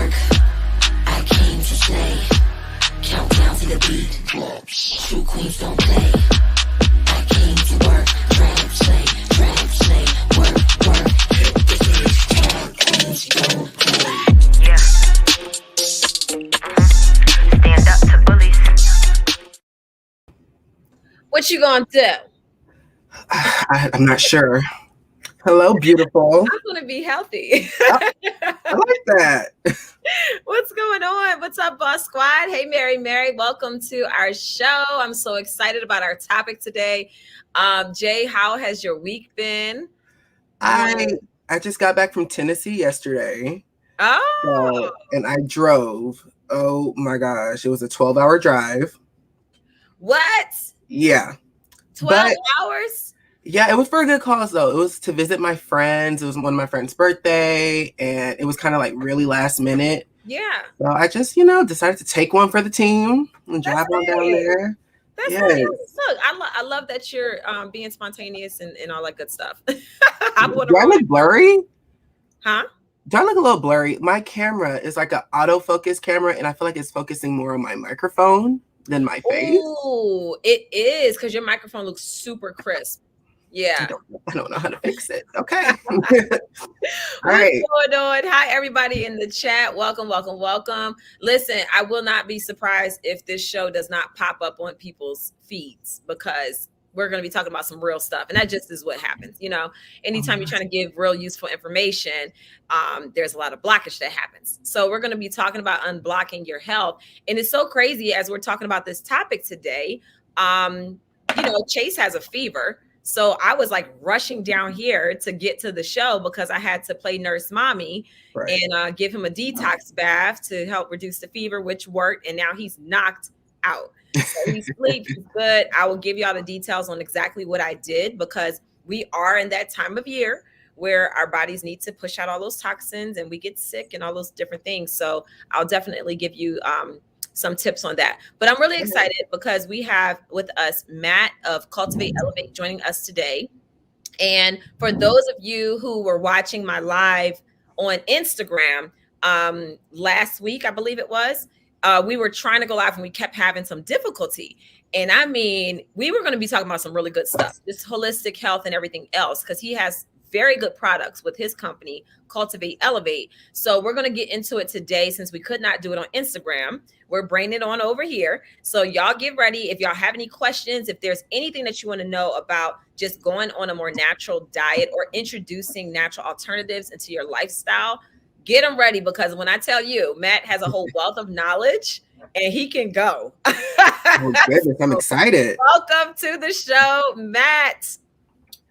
work, I came to stay. Countdown to the beat drops. True queens don't play. I came to work, drag, slay, work, hit the stage. All queens don't play. Yeah. Stand up to bullies. What you gonna do? I'm not sure. Hello, beautiful. I'm gonna be healthy. I like that. What's going on? What's up, Boss Squad? Hey, Mary, welcome to our show. I'm so excited about our topic today. Jay, how has your week been? I just got back from Tennessee yesterday. Oh, and I drove. Oh my gosh, it was a 12-hour drive. what? Yeah. 12 hours? Yeah, it was for a good cause though. It was to visit my friends. It was one of my friends' birthday, and it was kind of like really last minute. Yeah. So I just, decided to take one for the team and drive on down there. That's Yes. nice. Look, I love that you're being spontaneous and all that good stuff. Do I look blurry? Huh? Do I look a little blurry? My camera is like an autofocus camera, and I feel like it's focusing more on my microphone than my face. Oh, it is, because your microphone looks super crisp. Yeah. I don't know how to fix it. Okay. All What's right. going on? Hi, everybody in the chat. Welcome. Listen, I will not be surprised if this show does not pop up on people's feeds, because we're going to be talking about some real stuff. And that just is what happens. Anytime you're trying to give real useful information, there's a lot of blockage that happens. So we're going to be talking about unblocking your health. And it's so crazy as we're talking about this topic today. Chase has a fever. So I was like rushing down here to get to the show because I had to play nurse mommy and give him a detox bath to help reduce the fever, which worked. And now he's knocked out. So he's asleep. He's good. I will give y'all the details on exactly what I did, because we are in that time of year where our bodies need to push out all those toxins and we get sick and all those different things. So I'll definitely give you some tips on that. But I'm really excited because we have with us Matt of Cultivate Elevate joining us today. And for those of you who were watching my live on Instagram last week, I believe it was, we were trying to go live and we kept having some difficulty. And I mean, we were going to be talking about some really good stuff, just holistic health and everything else, because he has very good products with his company, Cultivate Elevate. So we're going to get into it today since we could not do it on Instagram. We're bringing it on over here. So y'all get ready. If y'all have any questions, if there's anything that you want to know about just going on a more natural diet or introducing natural alternatives into your lifestyle, get them ready, because when I tell you, Matt has a whole wealth of knowledge and he can go. Oh, goodness. I'm excited. Welcome to the show, Matt.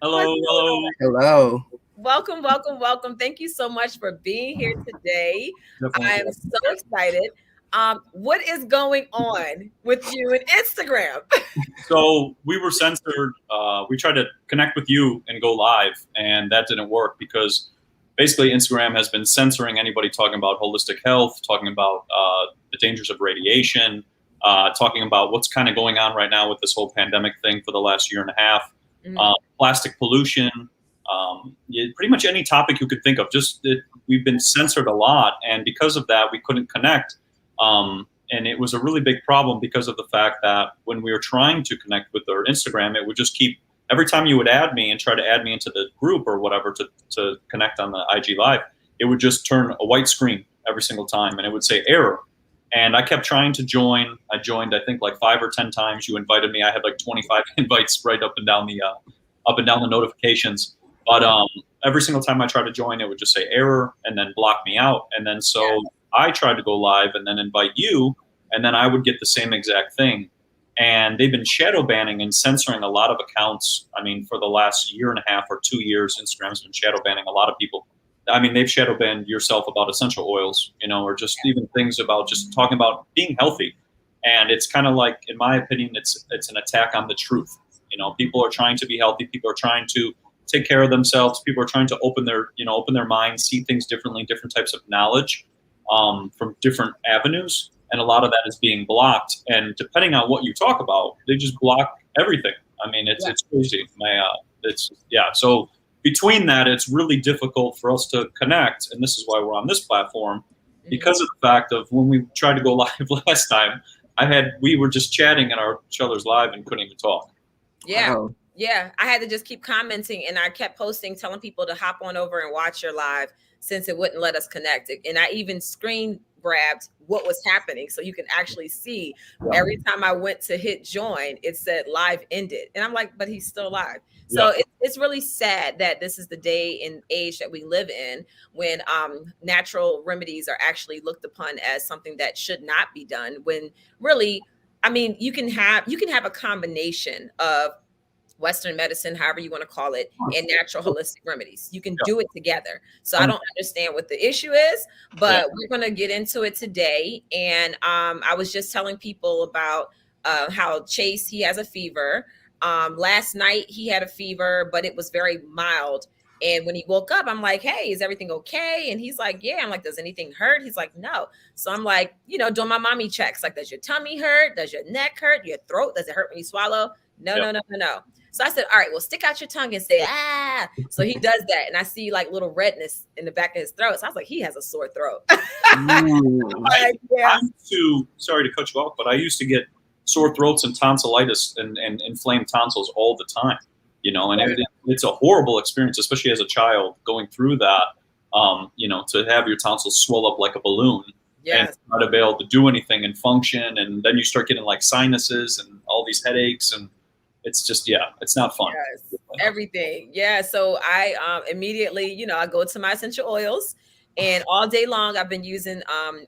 Hello. Welcome. Thank you so much for being here today. I am so excited. What is going on with you and Instagram? So we were censored. We tried to connect with you and go live, and that didn't work because basically Instagram has been censoring anybody talking about holistic health, talking about the dangers of radiation, talking about what's kind of going on right now with this whole pandemic thing for the last year and a half. Plastic pollution, pretty much any topic you could think of. We've been censored a lot, and because of that, we couldn't connect. And it was a really big problem because of the fact that when we were trying to connect with our Instagram, it would just keep, every time you would add me and try to add me into the group or whatever to connect on the IG Live, it would just turn a white screen every single time, and it would say error. And I kept trying to join. I joined, I think, like 5 or 10 times. You invited me. I had like 25 invites right up and down the notifications. But every single time I tried to join, it would just say error and then block me out. And then I tried to go live and then invite you, and then I would get the same exact thing. And they've been shadow banning and censoring a lot of accounts. I mean, for the last year and a half or 2 years, Instagram's been shadow banning a lot of people. I mean, they've shadow banned yourself about essential oils, or just even things about just talking about being healthy. And it's kind of like, in my opinion, it's an attack on the truth. People are trying to be healthy. People are trying to take care of themselves. People are trying to open their minds, see things differently, different types of knowledge from different avenues. And a lot of that is being blocked. And depending on what you talk about, they just block everything. I mean, it's crazy. So between that, it's really difficult for us to connect. And this is why we're on this platform. because of the fact of when we tried to go live last time, we were just chatting in each other's live and couldn't even talk. Yeah. Wow. Yeah. I had to just keep commenting, and I kept posting, telling people to hop on over and watch your live since it wouldn't let us connect. And I even screen grabbed what was happening so you can actually see. Every time I went to hit join, it said live ended. And I'm like, but he's still live. So it's really sad that this is the day and age that we live in when natural remedies are actually looked upon as something that should not be done, when really, I mean, you can have a combination of Western medicine, however you want to call it, and natural holistic remedies. You can do it together. So I don't understand what the issue is, but we're going to get into it today. And I was just telling people about how Chase, he has a fever. Last night he had a fever, but it was very mild. And when he woke up, I'm like, hey, is everything okay? And he's like, yeah. I'm like, does anything hurt? He's like, no. So I'm like, doing my mommy checks. Like, does your tummy hurt? Does your neck hurt? Your throat? Does it hurt when you swallow? No. So I said, all right, well, stick out your tongue and say, ah. So he does that. And I see like little redness in the back of his throat. So I was like, he has a sore throat. I used to, sorry to cut you off, but I used to get sore throats and tonsillitis and inflamed tonsils all the time, and it's a horrible experience, especially as a child going through that, to have your tonsils swell up like a balloon and not be able to do anything and function. And then you start getting like sinuses and all these headaches, and it's just, it's not fun. Yes, everything. Yeah. So I immediately, I go to my essential oils, and all day long I've been using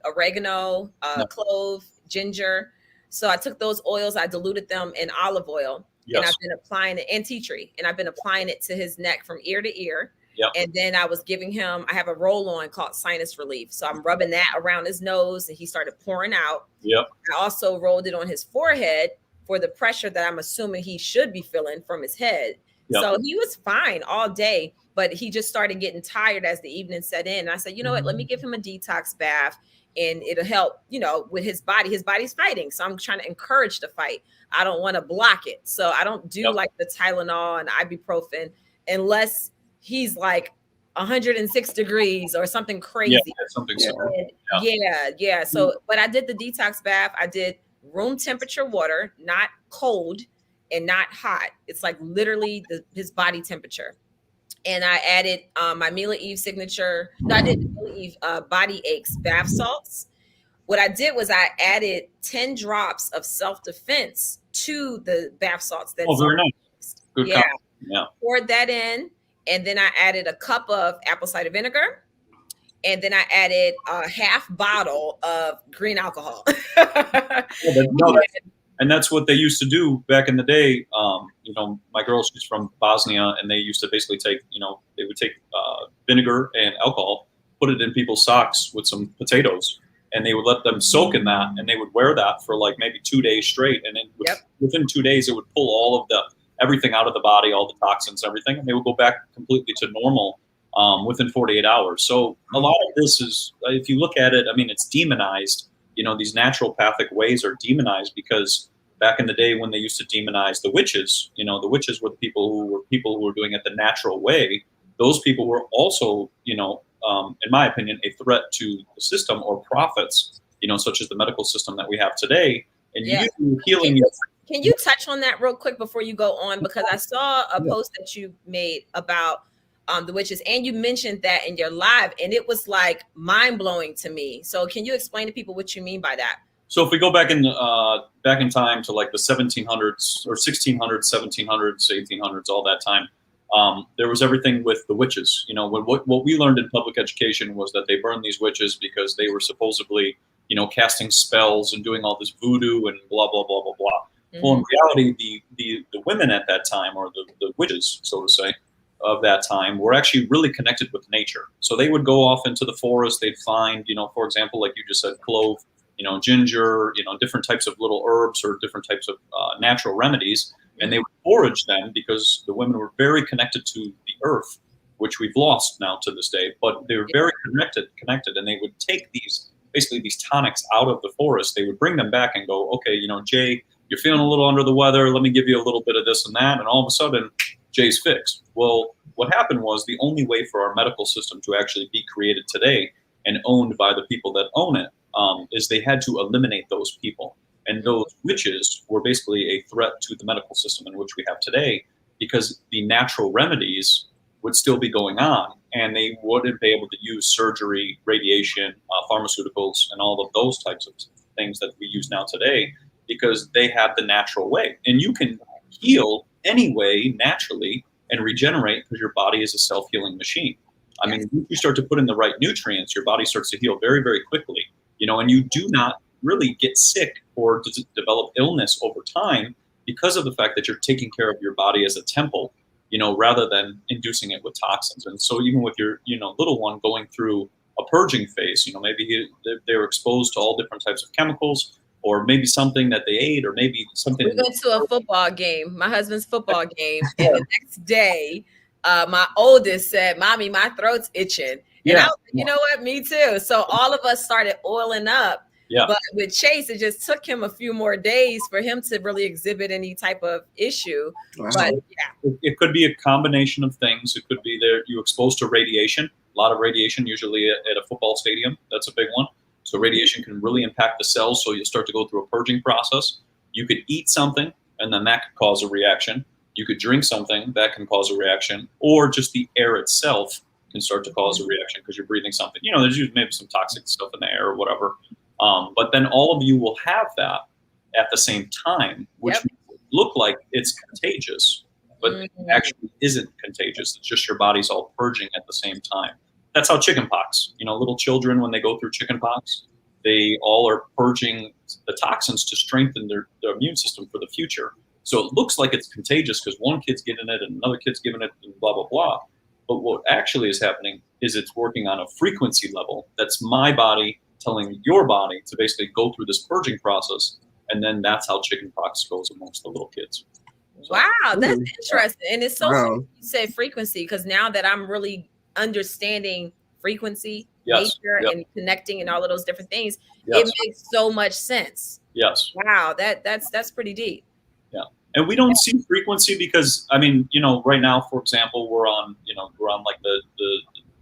oregano, clove, ginger. So I took those oils, I diluted them in olive oil, and I've been applying it, and tea tree, and I've been applying it to his neck from ear to ear. And then I was giving him, I have a roll-on called sinus relief. So I'm rubbing that around his nose, and he started pouring out. I also rolled it on his forehead for the pressure that I'm assuming he should be feeling from his head. So he was fine all day, but he just started getting tired as the evening set in. And I said, you know what, let me give him a detox bath, and it'll help, with his body. His body's fighting. So I'm trying to encourage the fight. I don't want to block it. So I don't do like the Tylenol and ibuprofen unless he's like 106 degrees or something crazy. Something similar. So, but I did the detox bath. I did room temperature water, not cold and not hot. It's like literally his body temperature. And I added my Mila Eve signature. No, I did Mila Eve body aches bath salts. What I did was I added 10 drops of self-defense to the bath salts. Very nice. Good. Poured that in, and then I added a cup of apple cider vinegar. And then I added a half bottle of green alcohol. And that's what they used to do back in the day. My girl, she's from Bosnia, and they used to basically take, they would take vinegar and alcohol, put it in people's socks with some potatoes, and they would let them soak in that, and they would wear that for like maybe 2 days straight. And then within 2 days, it would pull all of everything out of the body, all the toxins, everything, and they would go back completely to normal within 48 hours. So a lot of this is, if you look at it, I mean, it's demonized. These naturopathic ways are demonized because back in the day when they used to demonize the witches, the witches were the people who were doing it the natural way. Those people were also, in my opinion, a threat to the system or profits, such as the medical system that we have today. And you healing. Can you touch on that real quick before you go on? Because I saw a post that you made about the witches, and you mentioned that in your live, and it was like mind-blowing to me. So can you explain to people what you mean by that? So if we go back in time to like the 1700s or 1600s, 1700s, 1800s, all that time, there was everything with the witches. What we learned in public education was that they burned these witches because they were supposedly, casting spells and doing all this voodoo and blah, blah, blah, blah, blah. Mm-hmm. Well, in reality, the women at that time, or the witches, so to say, of that time, were actually really connected with nature. So they would go off into the forest. They'd find, for example, like you just said, clove, ginger, different types of little herbs or different types of natural remedies. And they would forage them because the women were very connected to the earth, which we've lost now to this day. But they were very connected, and they would take these tonics out of the forest. They would bring them back and go, okay, Jay, you're feeling a little under the weather. Let me give you a little bit of this and that. And all of a sudden, Jay's fixed. Well, what happened was the only way for our medical system to actually be created today and owned by the people that own it, is they had to eliminate those people. And those witches were basically a threat to the medical system in which we have today, because the natural remedies would still be going on, and they wouldn't be able to use surgery, radiation, pharmaceuticals, and all of those types of things that we use now today, because they have the natural way. And you can heal anyway, naturally, and regenerate, because your body is a self-healing machine. I mean, if you start to put in the right nutrients, your body starts to heal very, very quickly, and you do not really get sick or develop illness over time because of the fact that you're taking care of your body as a temple, rather than inducing it with toxins. And so even with your, little one going through a purging phase, maybe they were exposed to all different types of chemicals, or maybe something that they ate, or maybe something. We went to a football game, my husband's football game, and the next day, my oldest said, "Mommy, my throat's itching." And I was like, you know what? Me too. So all of us started oiling up. Yeah. But with Chase, it just took him a few more days for him to really exhibit any type of issue. Wow. But it could be a combination of things. It could be that you're exposed to radiation, a lot of radiation, usually at a football stadium. That's a big one. So radiation can really impact the cells. So you'll start to go through a purging process. You could eat something, and then that could cause a reaction. You could drink something that can cause a reaction, or just the air itself can start to cause a reaction because you're breathing something. There's usually maybe some toxic stuff in the air or whatever. But then all of you will have that at the same time, which makes it look like it's contagious, but it actually isn't contagious. It's just your body's all purging at the same time. That's how chickenpox, little children, when they go through chickenpox, they all are purging the toxins to strengthen their immune system for the future. So it looks like it's contagious because one kid's getting it and another kid's giving it and blah, blah, blah. But what actually is happening is it's working on a frequency level. That's my body telling your body to basically go through this purging process. And then that's how chickenpox goes amongst the little kids. So, wow, that's interesting. And it's so Wow. you say frequency, because now that I'm really understanding frequency, Yes. nature, Yep. and connecting and all of those different things, Yes. it makes so much sense. Yes. Wow, that's pretty deep. And we don't see frequency because, right now, for example, we're on like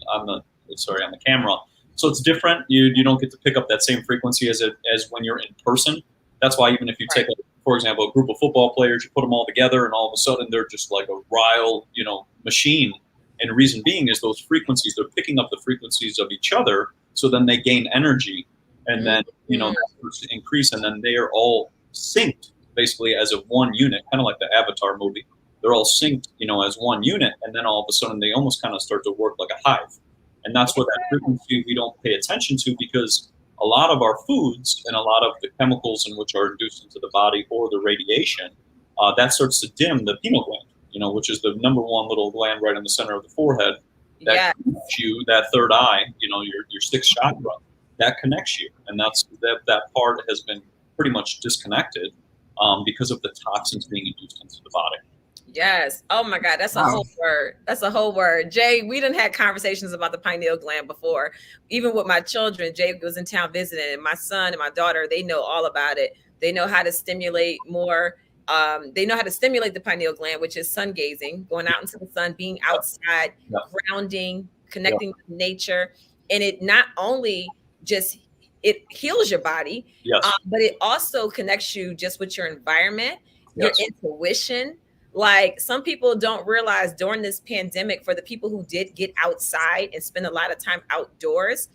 on the camera. So it's different. You don't get to pick up that same frequency as when you're in person. That's why even if you take, for example, a group of football players, you put them all together, and all of a sudden they're just like a riled, machine. And the reason being is those frequencies, they're picking up the frequencies of each other, so then they gain energy, and then that starts to increase, and then they are all synced basically as a one unit, kind of like the Avatar movie. They're all synced, as one unit, and then all of a sudden they almost kind of start to work like a hive. And that's what that frequency we don't pay attention to, because a lot of our foods and a lot of the chemicals in which are induced into the body, or the radiation, that starts to dim the pineal gland, which is the number one little gland right in the center of the forehead. That connects you, that third eye, your sixth chakra, that connects you. And that part has been pretty much disconnected because of the toxins being induced into the body. Yes. Oh my God. That's a whole word. That's a whole word. Jay, we done had conversations about the pineal gland before. Even with my children, Jay was in town visiting, and my son and my daughter, they know all about it. They know how to stimulate more. They know how to stimulate the pineal gland, which is sun gazing, going out into the sun, being outside, grounding, connecting with nature. And it not only just, it heals your body, but it also connects you just with your environment, your intuition. Like, some people don't realize during this pandemic, for the people who did get outside and spend a lot of time outdoors,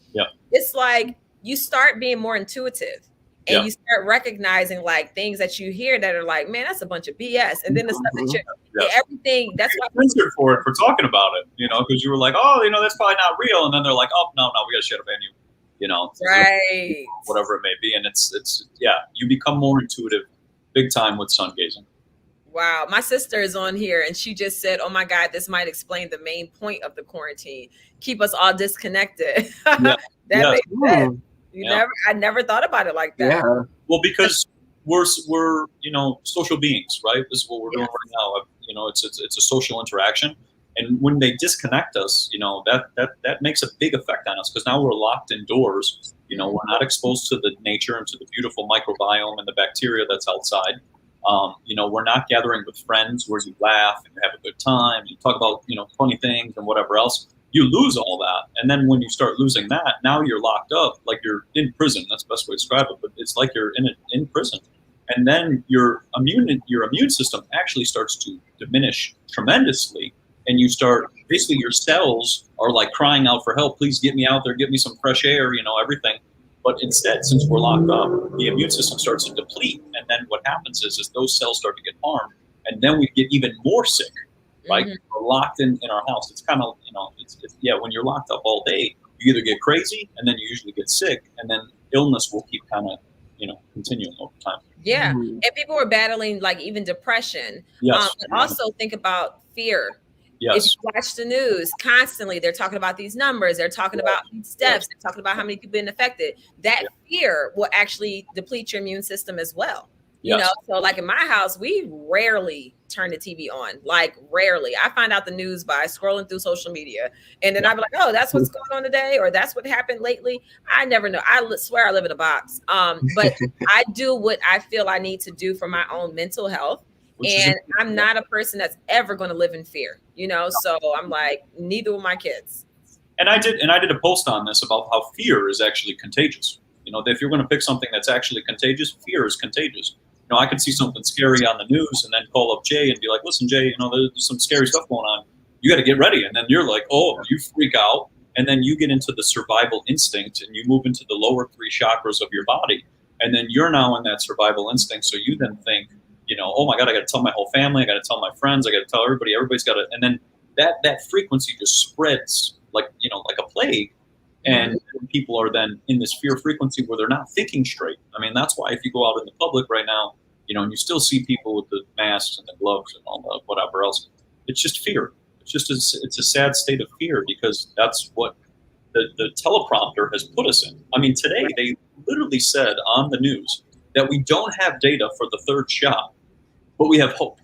it's like you start being more intuitive, and you start recognizing like things that you hear that are like, man, that's a bunch of BS. And then the stuff that you're everything, that's why censored for talking about it, because you were like, oh, that's probably not real. And then they're like, oh, no, we got to shut up on you, right, whatever it may be. And it's you become more intuitive big time with sun gazing. Wow. My sister is on here, and she just said, oh my God, this might explain the main point of the quarantine. Keep us all disconnected. That makes sense. I never thought about it like that. Yeah. Well, because we're social beings, right? This is what we're doing right now. It's a social interaction. And when they disconnect us, that makes a big effect on us, because now we're locked indoors. We're not exposed to the nature and to the beautiful microbiome and the bacteria that's outside. We're not gathering with friends where you laugh and have a good time, you talk about, funny things and whatever else. you lose all that. And then when you start losing that, now you're locked up, like you're in prison. That's the best way to describe it. But it's like you're in prison. And then your immune system actually starts to diminish tremendously. And you start, basically your cells are like crying out for help. Please get me out there, get me some fresh air, everything. But instead, since we're locked up, the immune system starts to deplete. And then what happens is those cells start to get harmed. And then we get even more sick. Right? We're locked in our house. It's kind of, when you're locked up all day, you either get crazy and then you usually get sick, and then illness will keep kind of, continuing over time. Yeah. And people are battling like even depression. Yes. But also think about fear. Yes. If you watch the news constantly, they're talking about these numbers, they're talking about these deaths, they're talking about how many people have been affected. That fear will actually deplete your immune system as well. So like in my house, we rarely turn the TV on, like rarely. I find out the news by scrolling through social media, and then I'll be like, oh, that's what's going on today, or that's what happened lately. I never know. I swear I live in a box. But I do what I feel I need to do for my own mental health. And I'm not a person that's ever going to live in fear, so I'm like, neither will my kids. And I did a post on this about how fear is actually contagious. If you're going to pick something that's actually contagious, fear is contagious. I could see something scary on the news and then call up Jay and be like, listen, Jay, there's some scary stuff going on. You got to get ready. And then you're like, oh, you freak out. And then you get into the survival instinct and you move into the lower 3 chakras of your body. And then you're now in that survival instinct. So you then think, oh my God, I got to tell my whole family. I got to tell my friends. I got to tell everybody. Everybody's got to. And then that frequency just spreads like a plague. And people are then in this fear frequency where they're not thinking straight. I mean, that's why if you go out in the public right now, and you still see people with the masks and the gloves and all the whatever else, it's just fear. It's a sad state of fear because that's what the teleprompter has put us in. I mean, today they literally said on the news that we don't have data for the 3rd shot, but we have hope.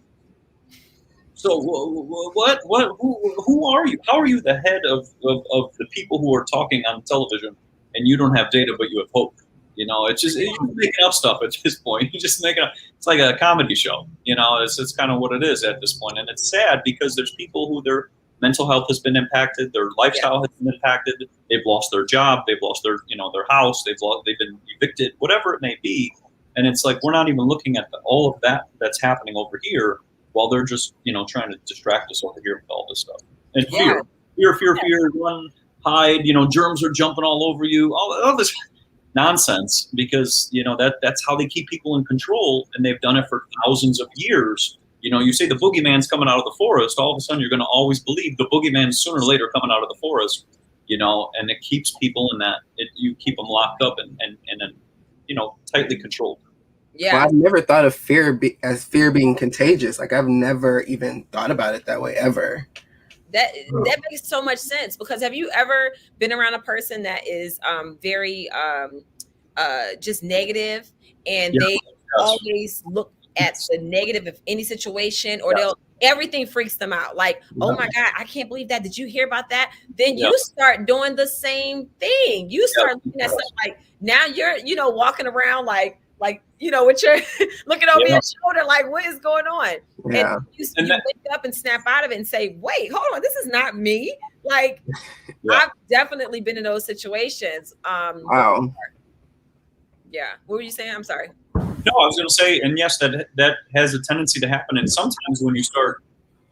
So what? Who are you? How are you the head of the people who are talking on television and you don't have data, but you have hope? It's just you're making up stuff at this point. You just making up. It's like a comedy show. It's kind of what it is at this point, and it's sad because there's people who their mental health has been impacted, their lifestyle has been impacted, they've lost their job, they've lost their their house, they've been evicted, whatever it may be, and it's like we're not even looking at all of that that's happening over here while they're just trying to distract us over here with all this stuff and fear, run, hide. Germs are jumping all over you. All this nonsense because that's how they keep people in control, and they've done it for thousands of years. You say the boogeyman's coming out of the forest, all of a sudden you're going to always believe the boogeyman's sooner or later coming out of the forest, and it keeps people in that. You keep them locked up and tightly controlled. Yeah, well, I've never thought of fear as fear being contagious. Like I've never even thought about it that way ever. That makes so much sense because have you ever been around a person that is very just negative and they always look at the negative of any situation or everything freaks them out. Like, oh my God, I can't believe that. Did you hear about that? Then you start doing the same thing. You start looking at stuff like now you're, walking around like, with your looking over your shoulder, like what is going on? Yeah. And you wake up and snap out of it and say, wait, hold on, this is not me. Like I've definitely been in those situations. Wow. Yeah. What were you saying? I'm sorry. No, I was going to say, and yes, that has a tendency to happen. And sometimes when you start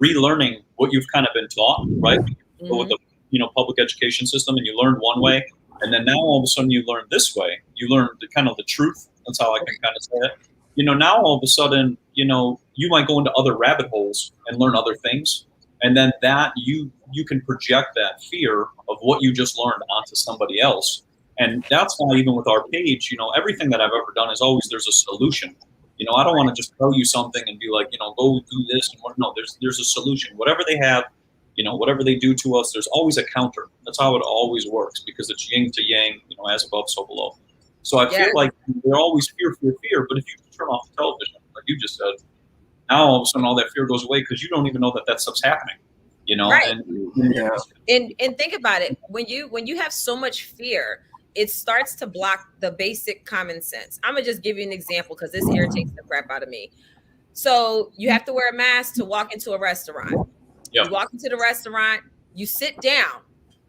relearning what you've kind of been taught, right? Mm-hmm. With the public education system, and you learned one way, and then now all of a sudden you learn this way. You learn the truth. That's how I can kind of say it. Now all of a sudden, you might go into other rabbit holes and learn other things, and then that you can project that fear of what you just learned onto somebody else. And that's why even with our page, everything that I've ever done is always there's a solution. I don't want to just tell you something and be like, go do this. No, there's a solution. Whatever they have, whatever they do to us, there's always a counter. That's how it always works because it's yin to yang, as above, so below. So I feel like they're always fear. But if you turn off the television, like you just said, now all of a sudden all that fear goes away because you don't even know that stuff's happening. Right. And think about it. When you have so much fear, it starts to block the basic common sense. I'm gonna just give you an example because this irritates the crap out of me. So you have to wear a mask to walk into a restaurant. Yep. You walk into the restaurant, you sit down.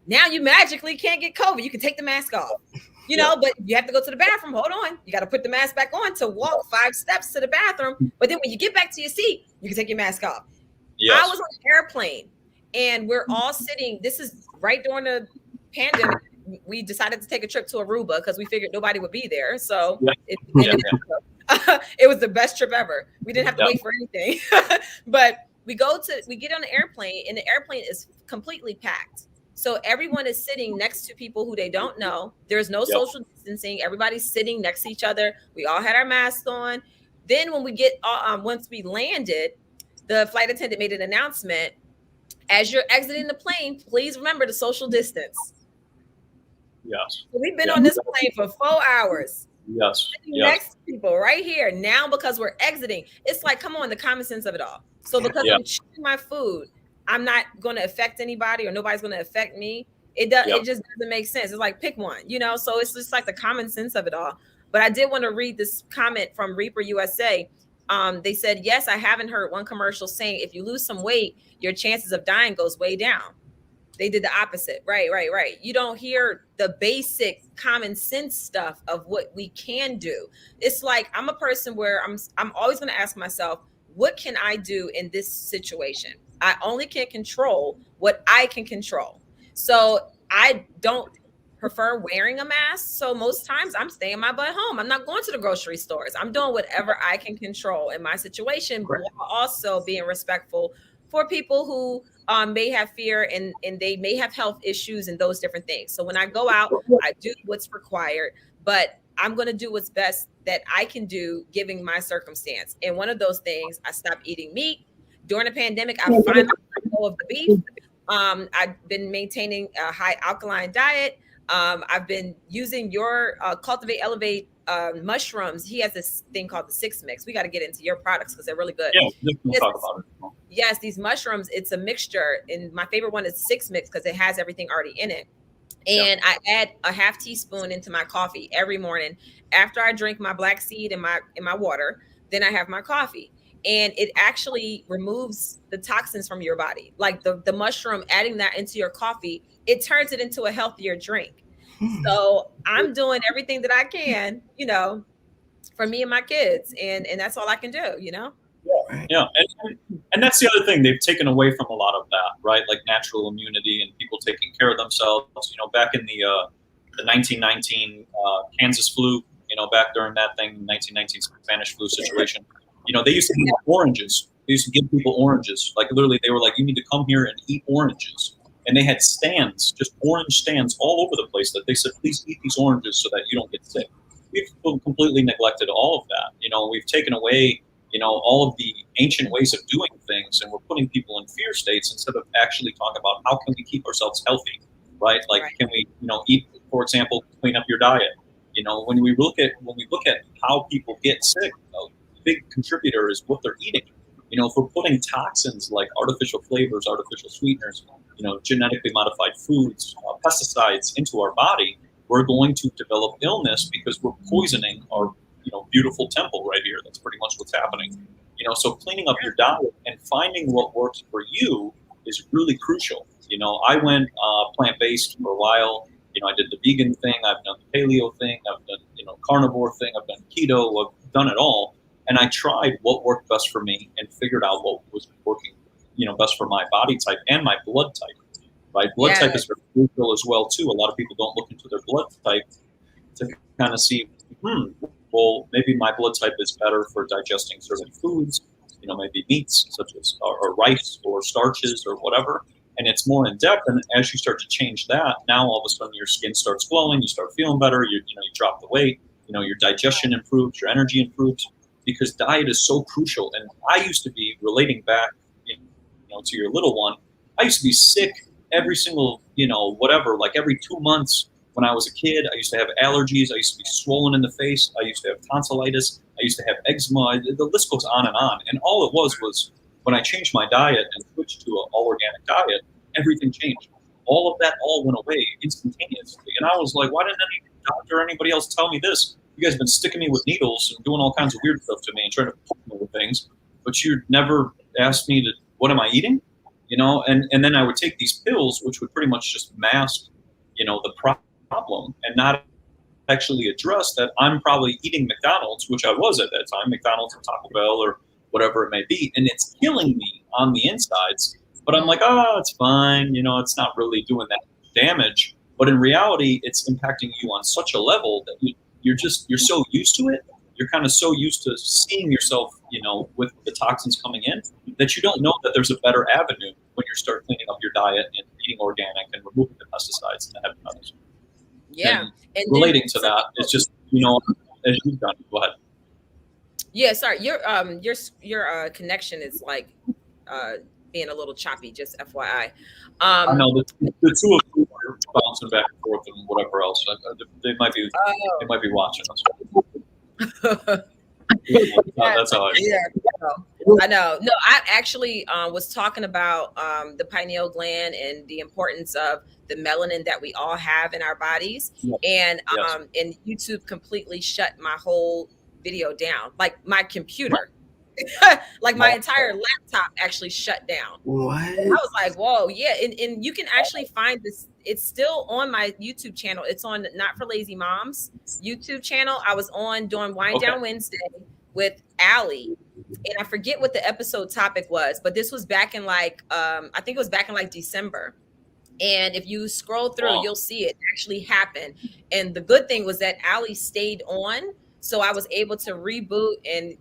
Now you magically can't get COVID. You can take the mask off, you know, but you have to go to the bathroom. Hold on. You got to put the mask back on to walk 5 steps to the bathroom. But then when you get back to your seat, you can take your mask off. Yes. I was on an airplane and we're all sitting. This is right during the pandemic. We decided to take a trip to Aruba because we figured nobody would be there. So it was the best trip ever. We didn't have to wait for anything. But we get on the airplane and the airplane is completely packed. So everyone is sitting next to people who they don't know. There's no social distancing. Everybody's sitting next to each other. We all had our masks on. Then when we once we landed, the flight attendant made an announcement. As you're exiting the plane, please remember to social distance. Yes. So we've been on this plane for 4 hours. Yes. Next to people right here. Now because we're exiting, it's like, come on, the common sense of it all. So because I'm chewing my food, I'm not going to affect anybody or nobody's going to affect me. It just doesn't make sense. It's like, pick one, you know? So it's just like the common sense of it all. But I did want to read this comment from Reaper USA. They said, yes, I haven't heard one commercial saying if you lose some weight, your chances of dying goes way down. They did the opposite. Right. You don't hear the basic common sense stuff of what we can do. It's like, I'm a person where I'm always going to ask myself, what can I do in this situation? I only can control what I can control. So I don't prefer wearing a mask. So most times I'm staying my butt home. I'm not going to the grocery stores. I'm doing whatever I can control in my situation, but while also being respectful for people who may have fear and they may have health issues and those different things. So when I go out, I do what's required, but I'm going to do what's best that I can do given my circumstance. And one of those things, I stopped eating meat. During the pandemic, I finally let go of the beef. I've been maintaining a high alkaline diet. I've been using your Cultivate Elevate mushrooms. He has this thing called the 6 mix. We got to get into your products because they're really good. Yeah, we'll talk about it. Yes, these mushrooms, it's a mixture. And my favorite one is 6 mix because it has everything already in it. And I add a half teaspoon into my coffee every morning after I drink my black seed in my water. Then I have my coffee. And it actually removes the toxins from your body. Like the mushroom, adding that into your coffee, it turns it into a healthier drink. So I'm doing everything that I can, you know, for me and my kids. And that's all I can do, you know? Yeah. And that's the other thing. They've taken away from a lot of that, right? Like natural immunity and people taking care of themselves. You know, back in the 1919 Kansas flu, you know, back during that thing, 1919 Spanish flu situation, you know, they used to give oranges. They used to give people oranges. Like literally, they were like, you need to come here and eat oranges. And they had stands, just orange stands all over the place that they said, please eat these oranges so that you don't get sick. We've completely neglected all of that. You know, we've taken away, you know, all of the ancient ways of doing things, and we're putting people in fear states instead of actually talking about how can we keep ourselves healthy, right? Like, can we, you know, eat, for example, clean up your diet? You know, when we look at how people get sick, a big contributor is what they're eating. You know, if we're putting toxins like artificial flavors, artificial sweeteners, you know, genetically modified foods, pesticides into our body, we're going to develop illness because we're poisoning our, you know, beautiful temple right here. That's pretty much what's happening. You know, so cleaning up your diet and finding what works for you is really crucial. You know, I went plant-based for a while. You know, I did the vegan thing. I've done the paleo thing. I've done, you know, carnivore thing. I've done keto. I've done it all. And I tried what worked best for me and figured out what was working, you know, best for my body type and my blood type, right? Blood type is very crucial as well, too. A lot of people don't look into their blood type to kind of see, well, maybe my blood type is better for digesting certain foods, you know, maybe meats such as or rice or starches or whatever. And it's more in depth. And as you start to change that, now all of a sudden your skin starts glowing, you start feeling better, you drop the weight, you know, your digestion improves, your energy improves. Because diet is so crucial. And I used to be, relating back, you know, to your little one, I used to be sick every single, you know, whatever, like every 2 months when I was a kid. I used to have allergies. I used to be swollen in the face. I used to have tonsillitis. I used to have eczema. The list goes on. And all it was when I changed my diet and switched to an all-organic diet, everything changed. All of that all went away instantaneously. And I was like, why didn't any doctor or anybody else tell me this? You guys have been sticking me with needles and doing all kinds of weird stuff to me and trying to poke me with things, but you never asked me to, what am I eating? you know, and then I would take these pills, which would pretty much just mask, you know, the problem and not actually address that I'm probably eating McDonald's, which I was at that time, McDonald's or Taco Bell or whatever it may be, and it's killing me on the insides. But I'm like, oh, it's fine, you know, it's not really doing that damage. But in reality, it's impacting you on such a level that you're so used to it. You're kind of so used to seeing yourself, you know, with the toxins coming in that you don't know that there's a better avenue when you start cleaning up your diet and eating organic and removing the pesticides and the heavy metals. Yeah. And relating to that, it's just, you know, as you've done. Go ahead. Yeah, sorry. Your connection is like being a little choppy, just FYI. I know the two of you are bouncing back and forth and whatever else. They might be watching us. That's how I feel. Yeah, I know. No, I actually was talking about the pineal gland and the importance of the melanin that we all have in our bodies. Yes. And YouTube completely shut my whole video down, like my computer. Like my entire laptop actually shut down. What? I was like, whoa, yeah. And you can actually find this. It's still on my YouTube channel. It's on Not for Lazy Moms YouTube channel. I was on doing Wind Down Wednesday with Allie. And I forget what the episode topic was, but this was back in like, I think it was back in like December. And if you scroll through, you'll see it actually happen. And the good thing was that Allie stayed on. So I was able to reboot and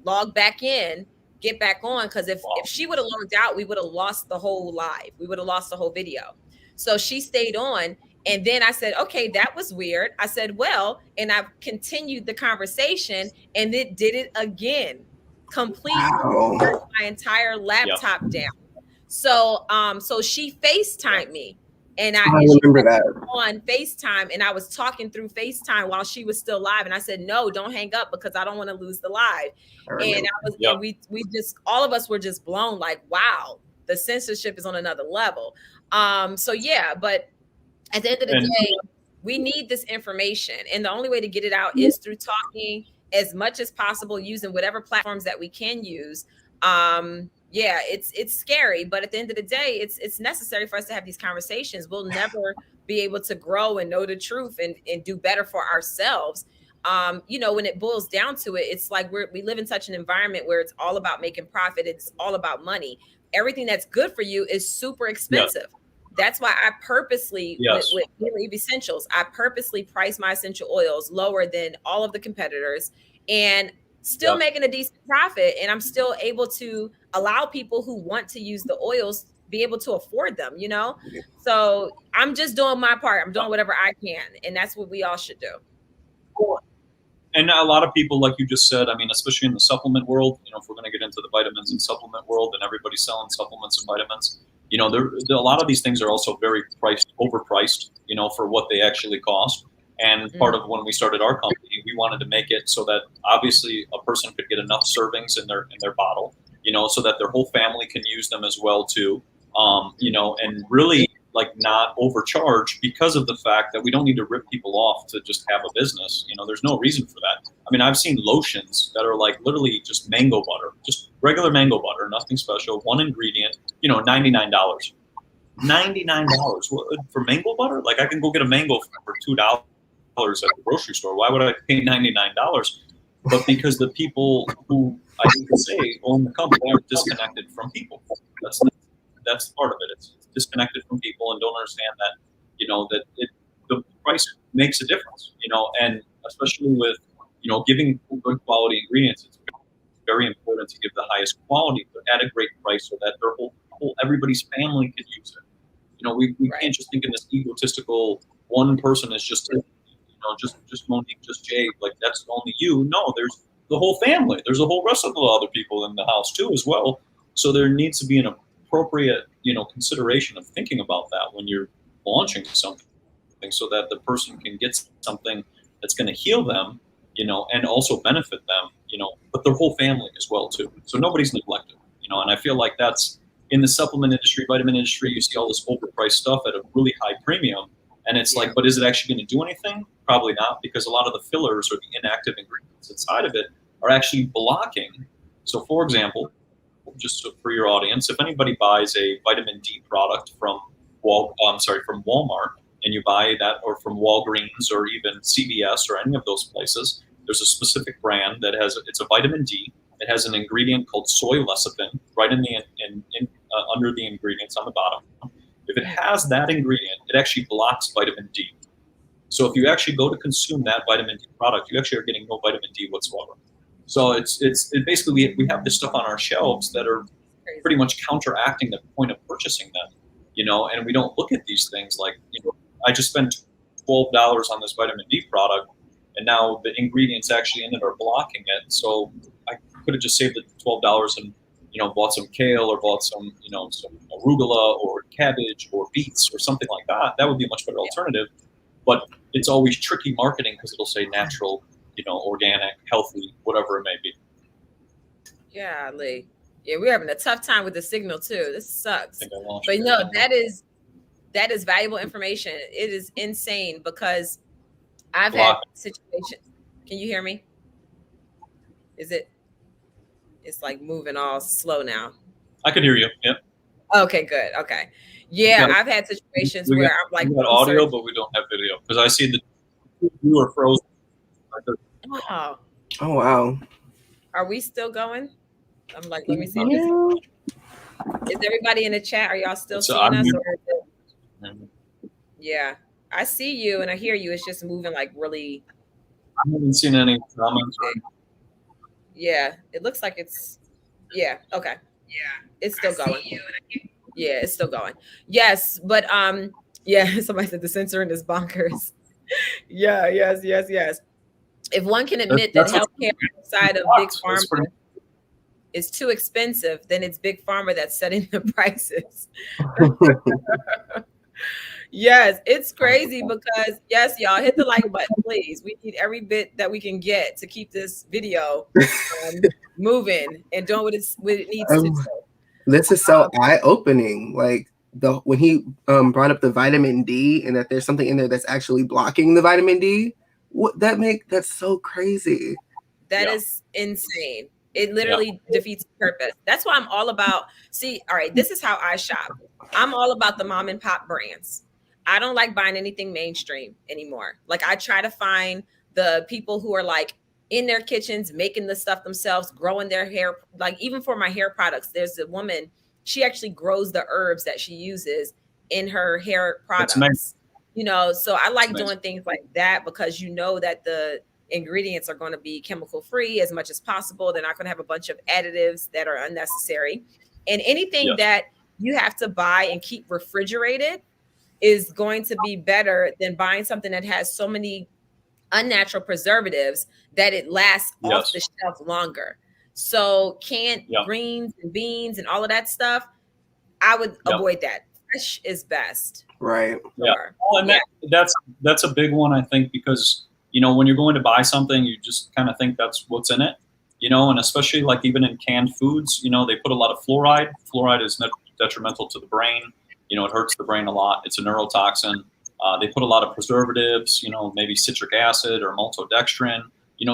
log back in, get back on. Because if she would have logged out, we would have lost the whole live. We would have lost the whole video. So she stayed on. And then I said, okay, that was weird. I said, well, and I've continued the conversation and it did it again. Completely turned my entire laptop down. So so she FaceTimed me. And I remember that on FaceTime, and I was talking through FaceTime while she was still live. And I said, no, don't hang up because I don't want to lose the live. And we just, all of us were just blown like, wow, the censorship is on another level. So yeah, but at the end of the day, we need this information. And the only way to get it out is through talking as much as possible, using whatever platforms that we can use. Yeah, it's scary, but at the end of the day, it's necessary for us to have these conversations. We'll never be able to grow and know the truth and do better for ourselves. You know, when it boils down to it, it's like we live in such an environment where it's all about making profit. It's all about money. Everything that's good for you is super expensive. Yes. That's why I purposely, with Leave Essentials, I purposely price my essential oils lower than all of the competitors and still making a decent profit. And I'm still able to allow people who want to use the oils be able to afford them, you know? So I'm just doing my part. I'm doing whatever I can. And that's what we all should do. And a lot of people, like you just said, I mean, especially in the supplement world, you know, if we're going to get into the vitamins and supplement world and everybody's selling supplements and vitamins, you know, a lot of these things are also very overpriced, you know, for what they actually cost. And part of when we started our company, we wanted to make it so that obviously a person could get enough servings in their bottle, you know, so that their whole family can use them as well too, you know, and really like not overcharge because of the fact that we don't need to rip people off to just have a business. You know, there's no reason for that. I mean, I've seen lotions that are like literally just mango butter, just regular mango butter, nothing special, one ingredient, you know, $99. $99 for mango butter? Like I can go get a mango for $2 at the grocery store. Why would I pay $99? But because the people who I can say own the company are disconnected from people. That's part of it. It's disconnected from people and don't understand that, you know, that the price makes a difference, you know, and especially with, you know, giving good quality ingredients, it's very important to give the highest quality, but at a great price so that their whole everybody's family can use it. You know, we can't just think in this egotistical one person is just, you know, just Monique, just Jay, like that's only you. No, there's the whole family. There's a whole rest of the other people in the house too as well. So there needs to be an appropriate, you know, consideration of thinking about that when you're launching something so that the person can get something that's going to heal them, you know, and also benefit them, you know, but their whole family as well too. So nobody's neglected, you know, and I feel like that's in the supplement industry, vitamin industry, you see all this overpriced stuff at a really high premium. And it's like, but is it actually going to do anything? Probably not, because a lot of the fillers or the inactive ingredients inside of it are actually blocking. So for example, just for your audience, if anybody buys a vitamin D product from Walmart, and you buy that, or from Walgreens or even CVS or any of those places, there's a specific brand that it's a vitamin D. It has an ingredient called soy lecithin right in the under the ingredients on the bottom. If it has that ingredient, it actually blocks vitamin D. So if you actually go to consume that vitamin D product, you actually are getting no vitamin D whatsoever. So it's basically, we have this stuff on our shelves that are pretty much counteracting the point of purchasing them, and we don't look at these things like, I just spent $12 on this vitamin D product, and now the ingredients actually in it are blocking it. So I could have just saved the $12 and bought some kale, or bought some some arugula or cabbage or beets or something like that. That would be a much better alternative. But it's always tricky marketing because it'll say natural, organic, healthy, whatever it may be. Yeah, Lee. Yeah, we're having a tough time with the signal too. This sucks. But no, that is valuable information. It is insane because I've had situations. Can you hear me? It's like moving all slow now. I can hear you. Yeah. Okay, good. Okay. Yeah, I've had situations where I'm like, we got audio, but we don't have video because I see you are frozen. Wow. Oh wow. Are we still going? I'm like, let me see. Is everybody in the chat? Are y'all still seeing us? Yeah, I see you and I hear you. It's just moving like really. I haven't seen any comments. Yeah, it looks like it's. Yeah. Okay. Yeah, it's still going. Yeah, it's still going. Yes, but yeah. Somebody said the censoring is bonkers. Yeah. Yes. If one can admit that healthcare outside of big pharma is too expensive, then it's big pharma that's setting the prices. Yes, it's crazy because yes, y'all hit the like button, please. We need every bit that we can get to keep this video moving and doing what it needs to do. This is so eye-opening. Like when he brought up the vitamin D and that there's something in there that's actually blocking the vitamin D. That's so crazy. That is insane. It literally defeats the purpose. That's why I'm all about. All right, this is how I shop. I'm all about the mom and pop brands. I don't like buying anything mainstream anymore. Like I try to find the people who are like in their kitchens, making the stuff themselves, growing their hair. Like even for my hair products, there's a woman, she actually grows the herbs that she uses in her hair products. So I like doing things like that because that the ingredients are going to be chemical free as much as possible. They're not going to have a bunch of additives that are unnecessary. And anything that you have to buy and keep refrigerated is going to be better than buying something that has so many unnatural preservatives that it lasts off the shelf longer. So canned greens and beans and all of that stuff, I would avoid that. Fresh is best. Right. Yeah. Well, and that's a big one, I think, because when you're going to buy something, you just kind of think that's what's in it, and especially like even in canned foods, they put a lot of fluoride. Fluoride is detrimental to the brain. It hurts the brain a lot. It's a neurotoxin. They put a lot of preservatives, maybe citric acid or maltodextrin,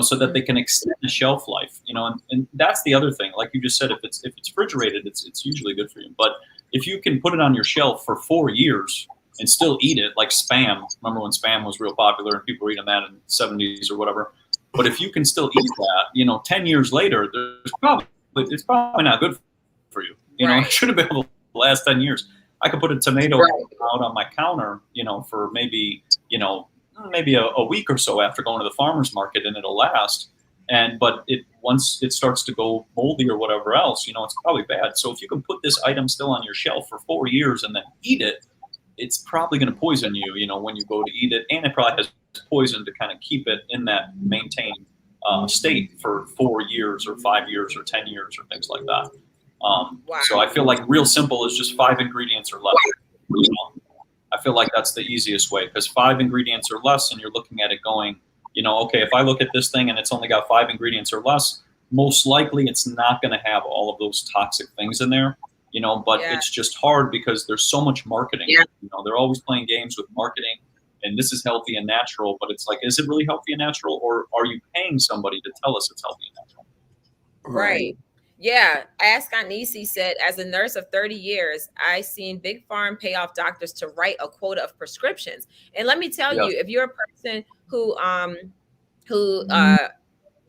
so that they can extend the shelf life, and that's the other thing. Like you just said, if it's refrigerated, it's usually good for you. But if you can put it on your shelf for 4 years and still eat it, like Spam. Remember when Spam was real popular and people were eating that in the 70s or whatever. But if you can still eat that, 10 years later, it's probably not good for you. It should have been able to last 10 years. I could put a tomato out on my counter, for maybe a week or so after going to the farmer's market, and it'll last. But once it starts to go moldy or whatever else, it's probably bad. So if you can put this item still on your shelf for 4 years and then eat it, it's probably going to poison you, when you go to eat it. And it probably has poison to kind of keep it in that maintained state for 4 years or 5 years or 10 years or things like that. So I feel like real simple is just 5 ingredients or less. I feel like that's the easiest way, because 5 ingredients or less, and you're looking at it going, okay, if I look at this thing and it's only got 5 ingredients or less, most likely it's not going to have all of those toxic things in there. But it's just hard because there's so much marketing. They're always playing games with marketing, and this is healthy and natural, but it's like, is it really healthy and natural, or are you paying somebody to tell us it's healthy and natural? Right. Yeah, Ask Anisi said, as a nurse of 30 years, I seen big pharma pay off doctors to write a quota of prescriptions. And let me tell Yes. you, if you're a person who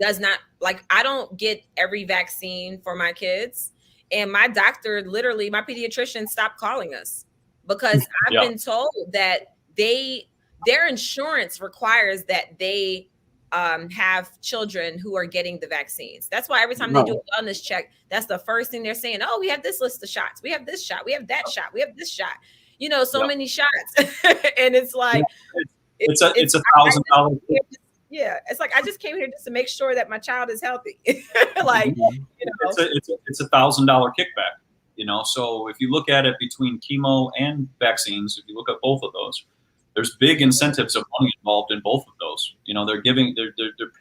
does not like, I don't get every vaccine for my kids, and my doctor, literally my pediatrician, stopped calling us because I've Yeah. been told that their insurance requires that they have children who are getting the vaccines. That's why every time they do a wellness check, that's the first thing they're saying. Oh, we have this list of shots, we have this shot, we have that shot, we have this shot, you know, so many shots. And it's like, it's $1,000. Yeah, it's like, I just came here just to make sure that my child is healthy. Like, you know, it's $1,000 kickback, you know. So if you look at it between chemo and vaccines, if you look at both of those, there's big incentives of money involved in both of those. You know, they're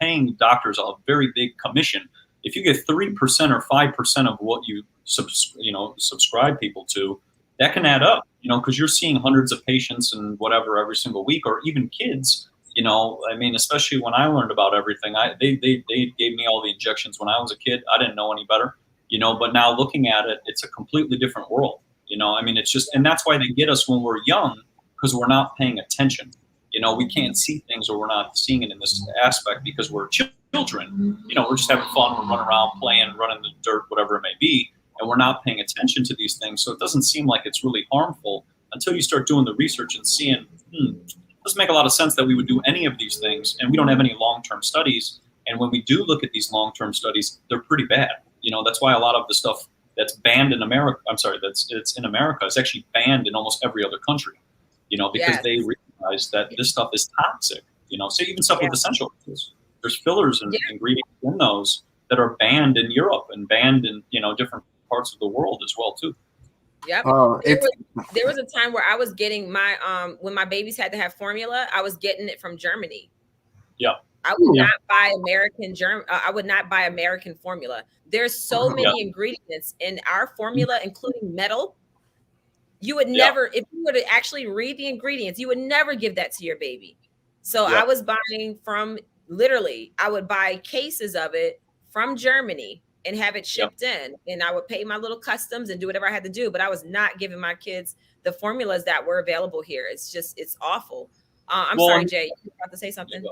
paying doctors a very big commission. If you get 3% or 5% of what you subscribe people to, that can add up, you know, because you're seeing hundreds of patients and whatever every single week, or even kids. You know, I mean, especially when I learned about everything, they gave me all the injections when I was a kid. I didn't know any better, you know, but now looking at it, it's a completely different world. You know, I mean, it's just, and that's why they get us when we're young, because we're not paying attention. You know, we can't see things, or we're not seeing it in this aspect because we're children. You know, we're just having fun, we're running around, playing, running in the dirt, whatever it may be, and we're not paying attention to these things. So it doesn't seem like it's really harmful until you start doing the research and seeing, doesn't make a lot of sense that we would do any of these things, and we don't have any long-term studies. And when we do look at these long-term studies, they're pretty bad. You know, that's why a lot of the stuff that's banned in America, it's in America, is actually banned in almost every other country. You know, because they realize that this stuff is toxic. You know, so even stuff with essential oils, there's fillers and ingredients in those that are banned in Europe and banned in, you know, different parts of the world as well too. Yep. There was a time where I was getting my when my babies had to have formula, I was getting it from Germany. Yeah. I would not buy I would not buy American formula. There's so many ingredients in our formula, including metal. You would never, if you were to actually read the ingredients, you would never give that to your baby. So I was buying from, literally, I would buy cases of it from Germany and have it shipped in, and I would pay my little customs and do whatever I had to do. But I was not giving my kids the formulas that were available here. It's just, it's awful. I'm sorry, Jay, you about to say something?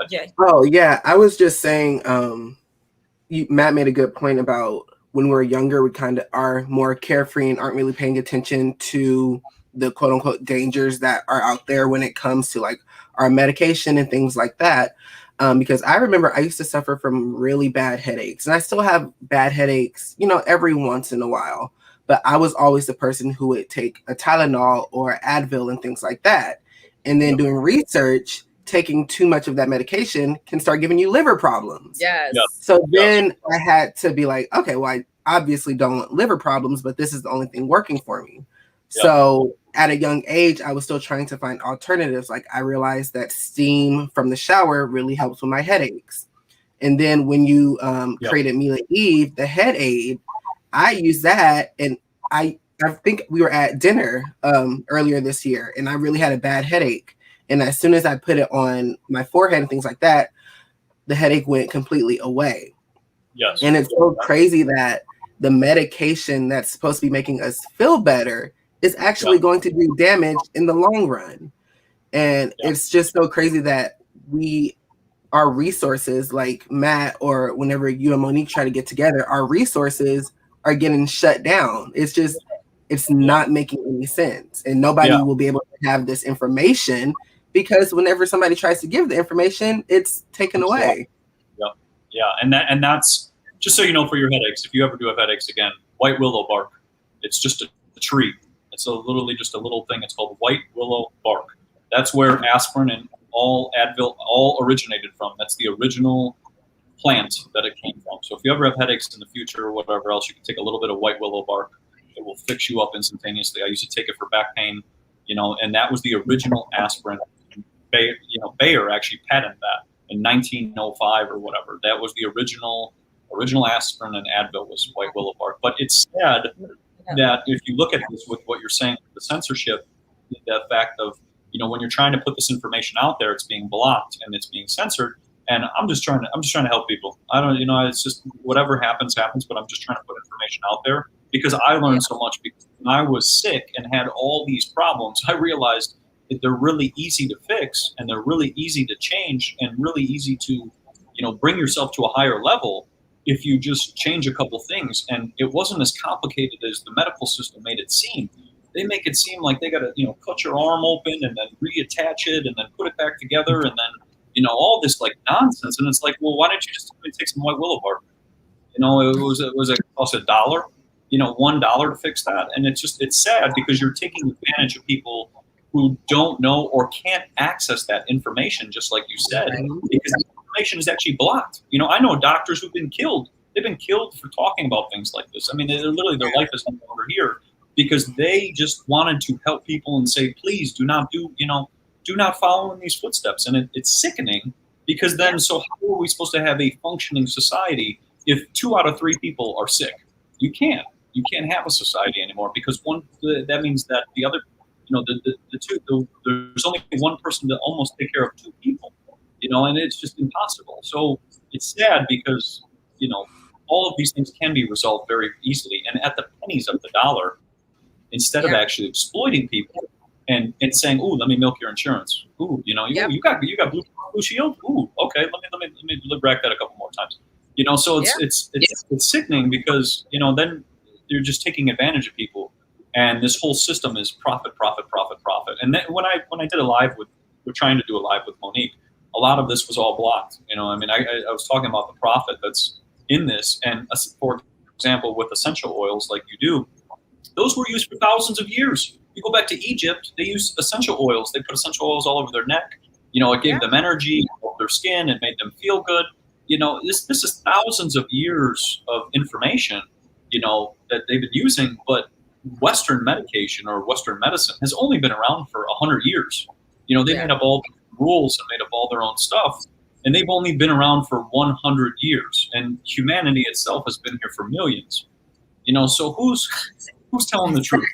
Jay. Oh yeah, I was just saying, Matt made a good point about when we're younger, we kind of are more carefree and aren't really paying attention to the quote unquote dangers that are out there when it comes to like our medication and things like that. Because I remember I used to suffer from really bad headaches, and I still have bad headaches, you know, every once in a while. But I was always the person who would take a Tylenol or Advil and things like that. And then doing research, taking too much of that medication can start giving you liver problems. Yes. So then I had to be like, okay, well, I obviously don't want liver problems, but this is the only thing working for me. So at a young age, I was still trying to find alternatives. Like I realized that steam from the shower really helps with my headaches. And then when you created Mila Eve, the head aid, I used that. And I think we were at dinner earlier this year, and I really had a bad headache. And as soon as I put it on my forehead and things like that, the headache went completely away. Yes. And it's so crazy that the medication that's supposed to be making us feel better is actually going to do damage in the long run. And it's just so crazy that our resources, like Matt, or whenever you and Monique try to get together, our resources are getting shut down. It's just, it's not making any sense. And nobody will be able to have this information, because whenever somebody tries to give the information, it's taken away. And that's, just so you know, for your headaches, if you ever do have headaches again, white willow bark. It's just a tree. It's literally just a little thing. It's called white willow bark. That's where aspirin and all Advil all originated from. That's the original plant that it came from. So if you ever have headaches in the future or whatever else, you can take a little bit of white willow bark. It will fix you up instantaneously. I used to take it for back pain, you know, and that was the original aspirin. Bayer actually patented that in 1905 or whatever. That was the original aspirin, and Advil was white willow bark. But it's sad that if you look at this with what you're saying, the censorship, the fact of, you know, when you're trying to put this information out there, it's being blocked and it's being censored. And I'm just trying to help people. I don't, it's just whatever happens, but I'm just trying to put information out there because I learned so much. Because when I was sick and had all these problems, I realized that they're really easy to fix and they're really easy to change and really easy to, bring yourself to a higher level if you just change a couple things. And it wasn't as complicated as the medical system made it seem. They make it seem like they got to, cut your arm open and then reattach it and then put it back together and then, all this like nonsense. And it's like, well, why don't you just take some white willow bark? It cost $1, $1 to fix that. And it's sad because you're taking advantage of people who don't know or can't access that information, just like you said, because the information is actually blocked. I know doctors who've been killed. They've been killed for talking about things like this. I mean, literally their life is no longer here because they just wanted to help people and say, please do not do not follow in these footsteps. And it's sickening because then, so how are we supposed to have a functioning society if 2 out of 3 people are sick? You can't have a society anymore because that means that the other, there's only one person to almost take care of 2 people, and it's just impossible. So it's sad because, all of these things can be resolved very easily and at the pennies of the dollar instead of actually exploiting people. And saying, "Ooh, let me milk your insurance. Ooh, you got Blue Shield. Ooh, okay, let me rack that a couple more times. So it's sickening because then you're just taking advantage of people, and this whole system is profit. And then when I did we're trying to do a live with Monique, a lot of this was all blocked. I was talking about the profit that's in this, and for example, with essential oils like you do, those were used for thousands of years. You go back to Egypt, they used essential oils. They put essential oils all over their neck. It gave them energy, helped their skin, and made them feel good. This is thousands of years of information, that they've been using. But Western medication or Western medicine has only been around for 100 years. They made up all the rules and made up all their own stuff. And they've only been around for 100 years. And humanity itself has been here for millions. So who's telling the truth?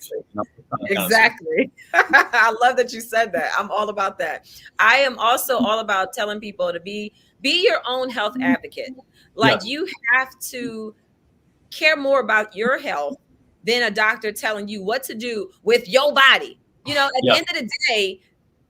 Exactly. I love that you said that. I'm all about that. I am also all about telling people to be your own health advocate. Like you have to care more about your health than a doctor telling you what to do with your body. At the end of the day,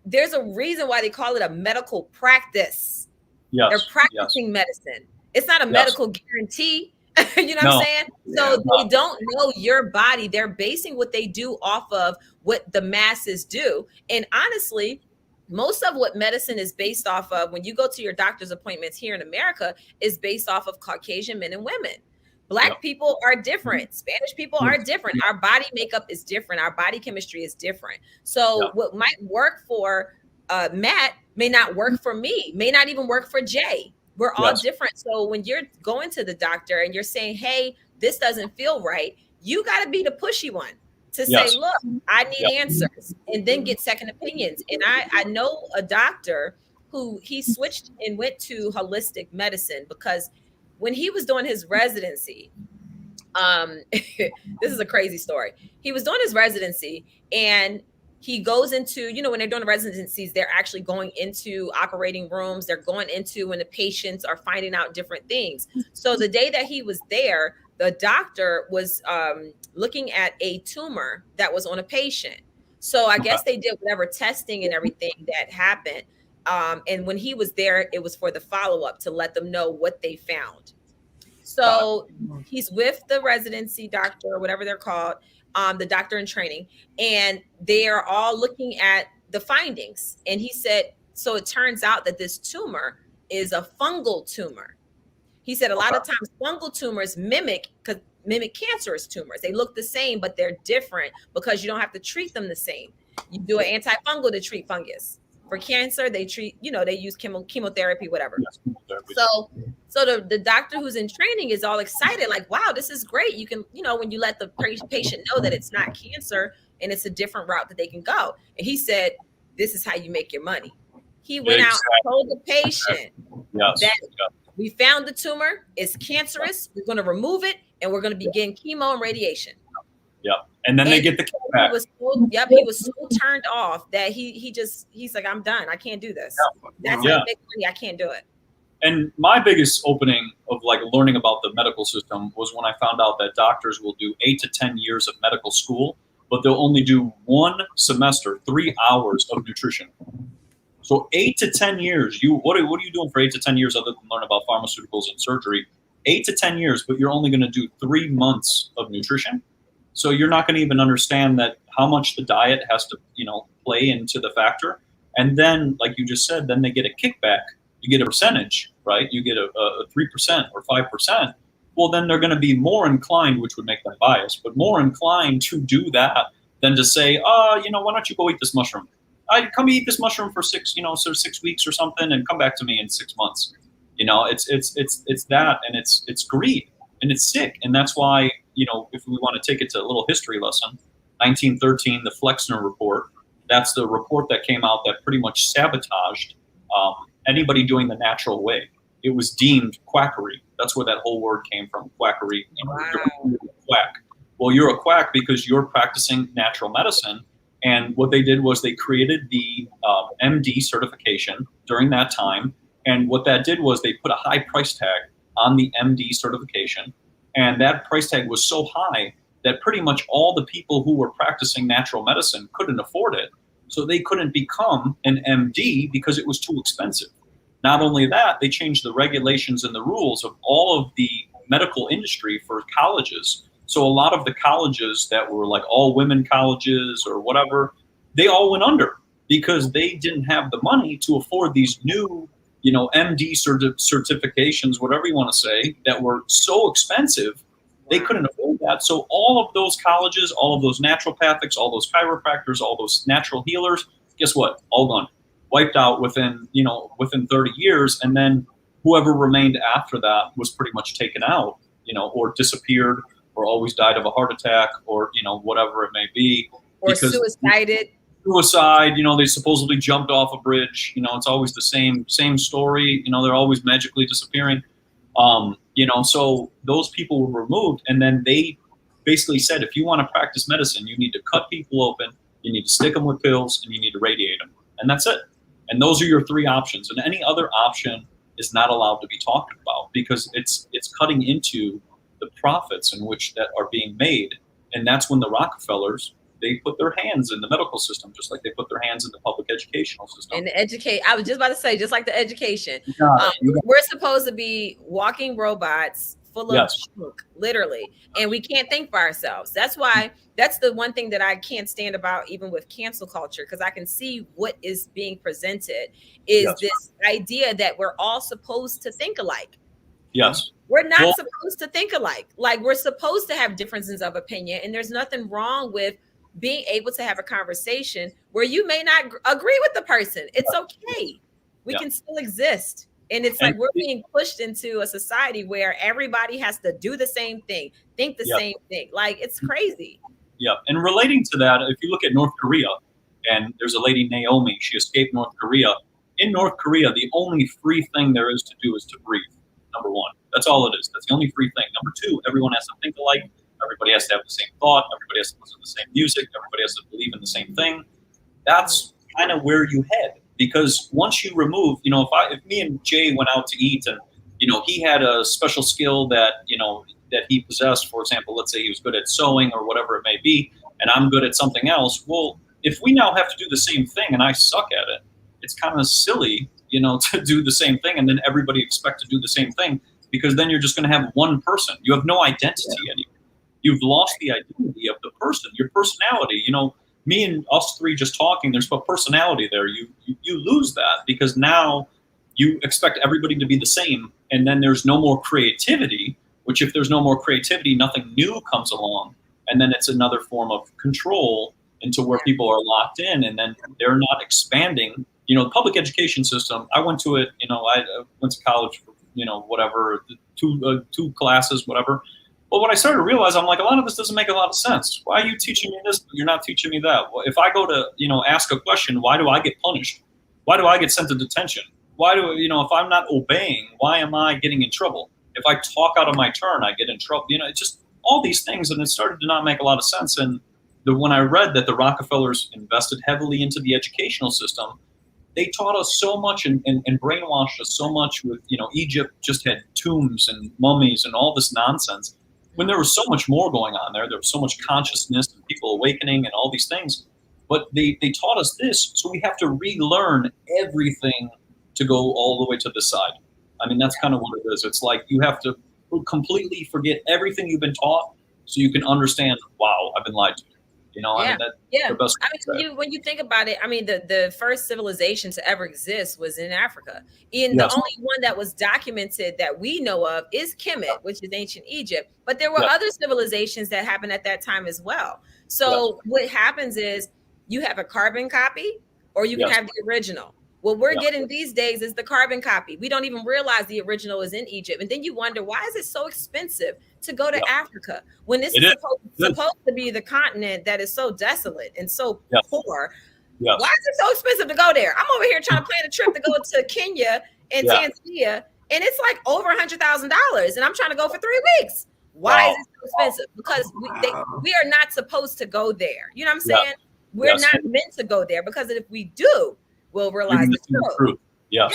there's a reason why they call it a medical practice. They're practicing medicine. It's not a medical guarantee. You know what I'm saying? So they don't know your body. They're basing what they do off of what the masses do. And honestly, most of what medicine is based off of when you go to your doctor's appointments here in America is based off of Caucasian men and women. Black people are different. Spanish people are different. Our body makeup is different. Our body chemistry is different. So what might work for Matt may not work for me, may not even work for Jay. We're all different. So when you're going to the doctor and you're saying, hey, this doesn't feel right, you got to be the pushy one to say, look, I need answers, and then get second opinions. And I know a doctor who he switched and went to holistic medicine because when he was doing his residency, this is a crazy story. He was doing his residency and he goes into, when they're doing the residencies, they're actually going into operating rooms. They're going into when the patients are finding out different things. So the day that he was there, the doctor was looking at a tumor that was on a patient. So I guess they did whatever testing and everything that happened. And when he was there, it was for the follow-up to let them know what they found. So he's with the residency doctor or whatever they're called. The doctor in training, and they are all looking at the findings. And he said, so it turns out that this tumor is a fungal tumor. He said a lot of times fungal tumors mimic cancerous tumors. They look the same, but they're different because you don't have to treat them the same. You do an antifungal to treat fungus. For cancer, they treat, they use chemotherapy, whatever. So the doctor who's in training is all excited, like, wow, this is great. You can, when you let the patient know that it's not cancer and it's a different route that they can go. And he said, this is how you make your money. He went out and told the patient that we found the tumor, it's cancerous, we're going to remove it, and we're going to begin chemo and radiation. And then they get the kickback. He was so turned off that he's like, I'm done. I can't do this. That's how you make money. I can't do it. And my biggest opening of like learning about the medical system was when I found out that doctors will do 8 to 10 years of medical school, but they'll only do 1 semester, 3 hours of nutrition. So 8 to 10 years, what are you doing for 8 to 10 years other than learn about pharmaceuticals and surgery? 8 to 10 years, but you're only going to do 3 months of nutrition. So you're not going to even understand that how much the diet has to, play into the factor. And then, like you just said, then they get a kickback. You get a percentage, right? You get a 3% or 5%. Well, then they're going to be more inclined, which would make them biased, but more inclined to do that than to say, why don't you go eat this mushroom? Come eat this mushroom for 6 weeks or something, and come back to me in 6 months. It's that, and it's greed, and it's sick, and that's why if we want to take it to a little history lesson, 1913, the Flexner Report. That's the report that came out that pretty much sabotaged anybody doing the natural way. It was deemed quackery. That's where that whole word came from, quackery. You're a quack. Well, you're a quack because you're practicing natural medicine. And what they did was they created the MD certification during that time. And what that did was they put a high price tag on the MD certification. And that price tag was so high that pretty much all the people who were practicing natural medicine couldn't afford it. So they couldn't become an MD because it was too expensive. Not only that, they changed the regulations and the rules of all of the medical industry for colleges. So a lot of the colleges that were like all women colleges or whatever, they all went under because they didn't have the money to afford these new, MD certifications, whatever you want to say, that were so expensive. They couldn't afford that. So all of those colleges, all of those naturopathics, all those chiropractors, all those natural healers, guess what? All gone. Wiped out within 30 years. And then whoever remained after that was pretty much taken out, or disappeared, or always died of a heart attack, or, whatever it may be. Or suicided. Suicide, they supposedly jumped off a bridge. It's always the same story. They're always magically disappearing. So those people were removed, and then they basically said, if you want to practice medicine, you need to cut people open, you need to stick them with pills, and you need to radiate them. And that's it. And those are your 3 options. And any other option is not allowed to be talked about because it's cutting into the profits in which that are being made. And that's when the Rockefellers, they put their hands in the medical system, just like they put their hands in the public educational system. And I was just about to say, just like the education. You We're supposed to be walking robots full of junk, literally. And we can't think for ourselves. That's why that's the one thing that I can't stand about even with cancel culture, because I can see what is being presented is this idea that we're all supposed to think alike. Yes. We're not supposed to think alike. Like, we're supposed to have differences of opinion, and there's nothing wrong with being able to have a conversation where you may not agree with the person. It's okay. We can still exist. And it's like we're being pushed into a society where everybody has to do the same thing, think the same thing. Like, it's crazy. Yeah. And relating to that, if you look at North Korea, and there's a lady, Naomi, she escaped North Korea. In North Korea, the only free thing there is to do is to breathe. Number 1. That's all it is. That's the only free thing. Number 2, everyone has to think alike. Everybody has to have the same thought. Everybody has to listen to the same music. Everybody has to believe in the same thing. That's kind of where you head. Because once you remove, if me and Jay went out to eat and, he had a special skill that, that he possessed, for example, let's say he was good at sewing or whatever it may be, and I'm good at something else. Well, if we now have to do the same thing and I suck at it, it's kind of silly, to do the same thing and then everybody expect to do the same thing, because then you're just going to have one person. You have no identity anymore. You've lost the identity of the person, your personality. Me and us 3 just talking, there's a personality there. You lose that because now you expect everybody to be the same, and then there's no more creativity, which if there's no more creativity, nothing new comes along. And then it's another form of control into where people are locked in, and then they're not expanding. The public education system, I went to it, I went to college for, whatever, 2 classes, whatever. But when I started to realize, I'm like, a lot of this doesn't make a lot of sense. Why are you teaching me this, but you're not teaching me that? Well, if I go to, ask a question, why do I get punished? Why do I get sent to detention? Why do, if I'm not obeying, why am I getting in trouble? If I talk out of my turn, I get in trouble. It's just all these things, and it started to not make a lot of sense. And when I read that the Rockefellers invested heavily into the educational system, they taught us so much and brainwashed us so much with, Egypt just had tombs and mummies and all this nonsense, when there was so much more going on there. There was so much consciousness and people awakening and all these things. But they taught us this, so we have to relearn everything to go all the way to the side. I mean, that's kind of what it is. It's like you have to completely forget everything you've been taught so you can understand, wow, I've been lied to. I mean, the best I mean, when you think about it, I mean, the first civilization to ever exist was in Africa. And the only one that was documented that we know of is Kemet, which is ancient Egypt. But there were other civilizations that happened at that time as well. So what happens is you have a carbon copy or you can have the original. What we're getting these days is the carbon copy. We don't even realize the original is in Egypt. And then you wonder, why is it so expensive to go to Africa when this is supposed to be the continent that is so desolate and so poor? Why is it so expensive to go there? I'm over here trying to plan a trip to go to Kenya and Tanzania, and it's like over $100,000, and I'm trying to go for 3 weeks. Why is it so expensive? Because we are not supposed to go there. You know what I'm saying? We're not meant to go there, because if we do, we'll realize the truth. Yes.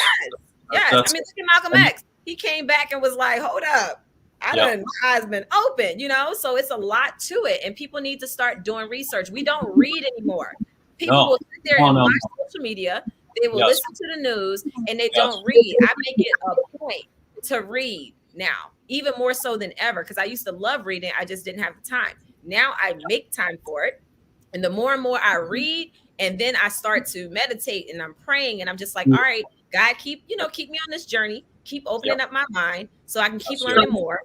I mean, look at Malcolm X. He came back and was like, hold up. My eyes been open, so it's a lot to it. And people need to start doing research. We don't read anymore. People will sit there and watch social media. They will listen to the news, and they don't read. I make it a point to read now, even more so than ever, because I used to love reading. I just didn't have the time. Now I make time for it. And the more and more I read, and then I start to meditate and I'm praying, and I'm just like, all right, God, keep me on this journey, keep opening up my mind so I can keep learning more.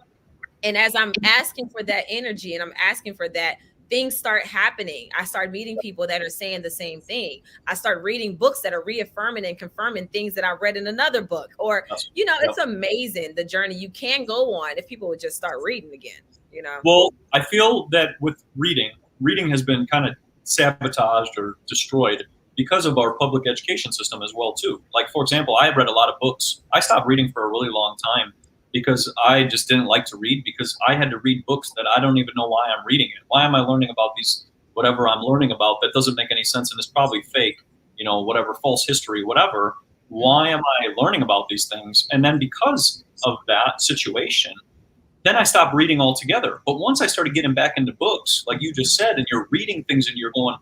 And as I'm asking for that energy and I'm asking for that, things start happening. I start meeting people that are saying the same thing. I start reading books that are reaffirming and confirming things that I read in another book. Or, it's amazing the journey you can go on if people would just start reading again, Well, I feel that with reading has been kind of sabotaged or destroyed because of our public education system as well too. Like, for example, I read a lot of books. I stopped reading for a really long time because I just didn't like to read, because I had to read books that I don't even know why I'm reading it. Why am I learning about whatever I'm learning about that doesn't make any sense and it's probably fake, whatever, false history, whatever. Why am I learning about these things? And then because of that situation, then I stopped reading altogether. But once I started getting back into books, like you just said, and you're reading things and you're going,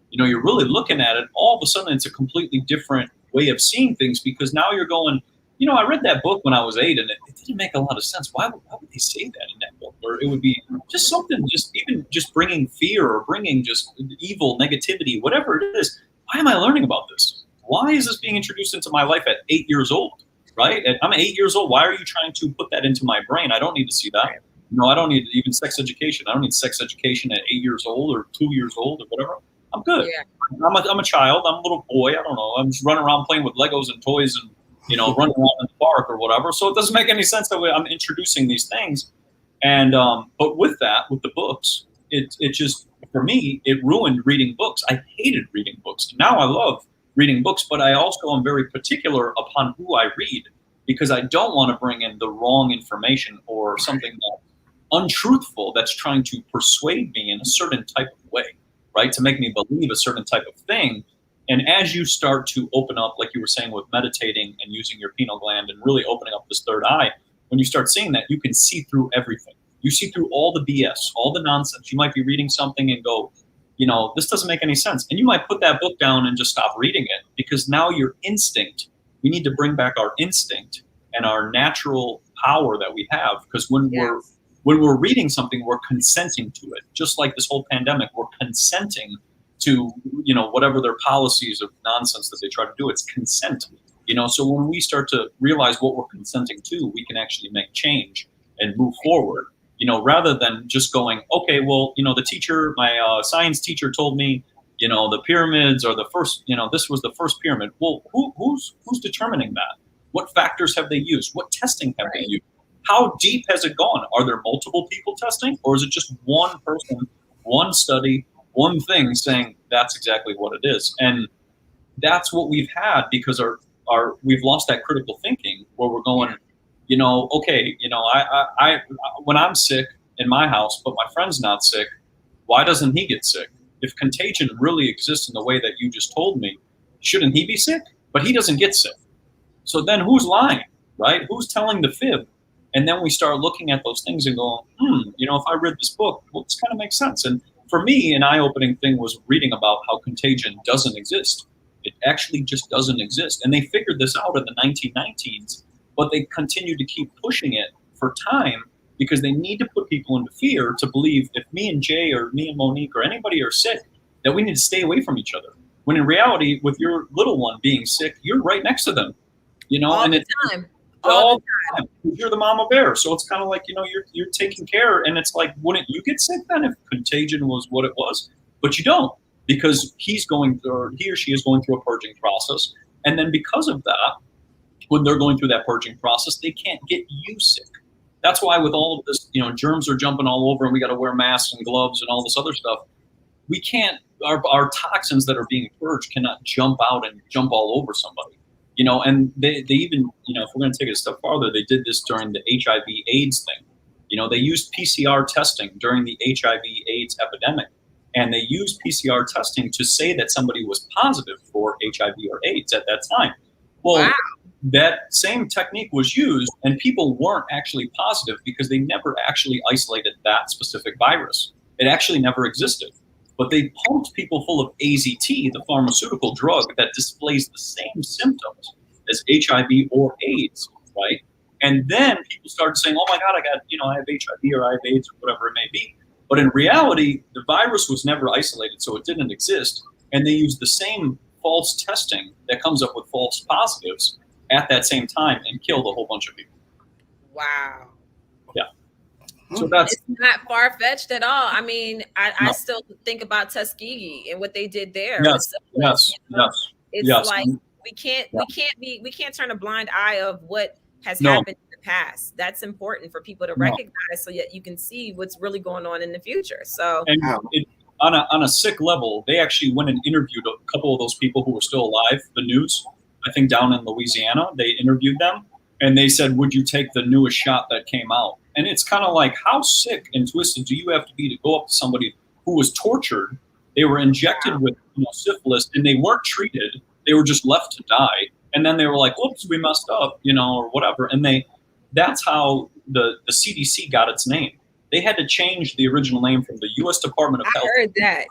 you're really looking at it, all of a sudden it's a completely different way of seeing things, because now you're going, I read that book when I was 8 and it didn't make a lot of sense. Why would they say that in that book? Or it would be just something, just bringing fear or bringing just evil, negativity, whatever it is. Why am I learning about this? Why is this being introduced into my life at 8 years old? Right? And I'm 8 years old. Why are you trying to put that into my brain? I don't need to see that. I don't need even sex education. I don't need sex education at 8 years old or 2 years old or whatever. I'm good. Yeah. I'm a child. I'm a little boy. I don't know. I'm just running around playing with Legos and toys and, running around in the park or whatever. So it doesn't make any sense that way I'm introducing these things. And, but with the books, it just, for me, it ruined reading books. I hated reading books. Now I love reading books, but I also am very particular upon who I read, because I don't want to bring in the wrong information or something that's untruthful that's trying to persuade me in a certain type of way, right? To make me believe a certain type of thing. And as you start to open up, like you were saying, with meditating and using your pineal gland and really opening up this third eye, when you start seeing that, you can see through everything. You see through all the BS, all the nonsense. You might be reading something and go, this doesn't make any sense. And you might put that book down and just stop reading it, because now your instinct, we need to bring back our instinct and our natural power that we have. Because when we're reading something, we're consenting to it. Just like this whole pandemic, we're consenting to, whatever their policies of nonsense that they try to do. It's consent. So when we start to realize what we're consenting to, we can actually make change and move forward. Rather than just going, okay, well, the teacher, my science teacher told me, the pyramids are the first, this was the first pyramid. Well, who's determining that? What factors have they used? What testing have they used? How deep has it gone? Are there multiple people testing, or is it just one person, one study, one thing saying that's exactly what it is? And that's what we've had, because we've lost that critical thinking where we're going, okay, I when I'm sick in my house, but my friend's not sick, why doesn't he get sick? If contagion really exists in the way that you just told me, shouldn't he be sick? but he doesn't get sick. So then who's lying, right? Who's telling the fib? And then we start looking at those things and going, if I read this book, well, this kind of makes sense. And for me, an eye-opening thing was reading about how contagion doesn't exist. It actually just doesn't exist. And they figured this out in the 1919s, but they continue to keep pushing it for time because they need to put people into fear to believe if me and Jay or me and Monique or anybody are sick, that we need to stay away from each other. When in reality, with your little one being sick, you're right next to them, all the time. All the time. You're the mama bear. So it's kind of like, you're taking care. And it's like, wouldn't you get sick then if contagion was what it was? But you don't, because he or she is going through a purging process. And then because of that, when they're going through that purging process, they can't get you sick. That's why with all of this, germs are jumping all over and we got to wear masks and gloves and all this other stuff. We can't, our toxins that are being purged cannot jump out and jump all over somebody. And they even, if we're going to take it a step farther, they did this during the HIV AIDS thing. They used PCR testing during the HIV AIDS epidemic. And they used PCR testing to say that somebody was positive for HIV or AIDS at that time. Well, wow. That same technique was used and people weren't actually positive because they never actually isolated that specific virus. It actually never existed. But they pumped people full of AZT, the pharmaceutical drug that displays the same symptoms as HIV or AIDS, right? And then people started saying, oh my God, I have HIV or I have AIDS or whatever it may be. But in reality, the virus was never isolated, so it didn't exist. And they used the same false testing that comes up with false positives at that same time and killed a whole bunch of people. Wow. Yeah. So that's it's not far-fetched at all. I mean, I still think about Tuskegee and what they did there. Yes. It's like we can't turn a blind eye of what has happened in the past. That's important for people to recognize so that you can see what's really going on in the future. So and on a sick level, they actually went and interviewed a couple of those people who were still alive, the news, I think down in Louisiana, they interviewed them and they said, would you take the newest shot that came out? And it's kind of like, how sick and twisted do you have to be to go up to somebody who was tortured? They were injected with syphilis and they weren't treated. They were just left to die. And then they were like, whoops, we messed up, or whatever. And that's how the CDC got its name. They had to change the original name from the U.S. Department of Health. I heard that.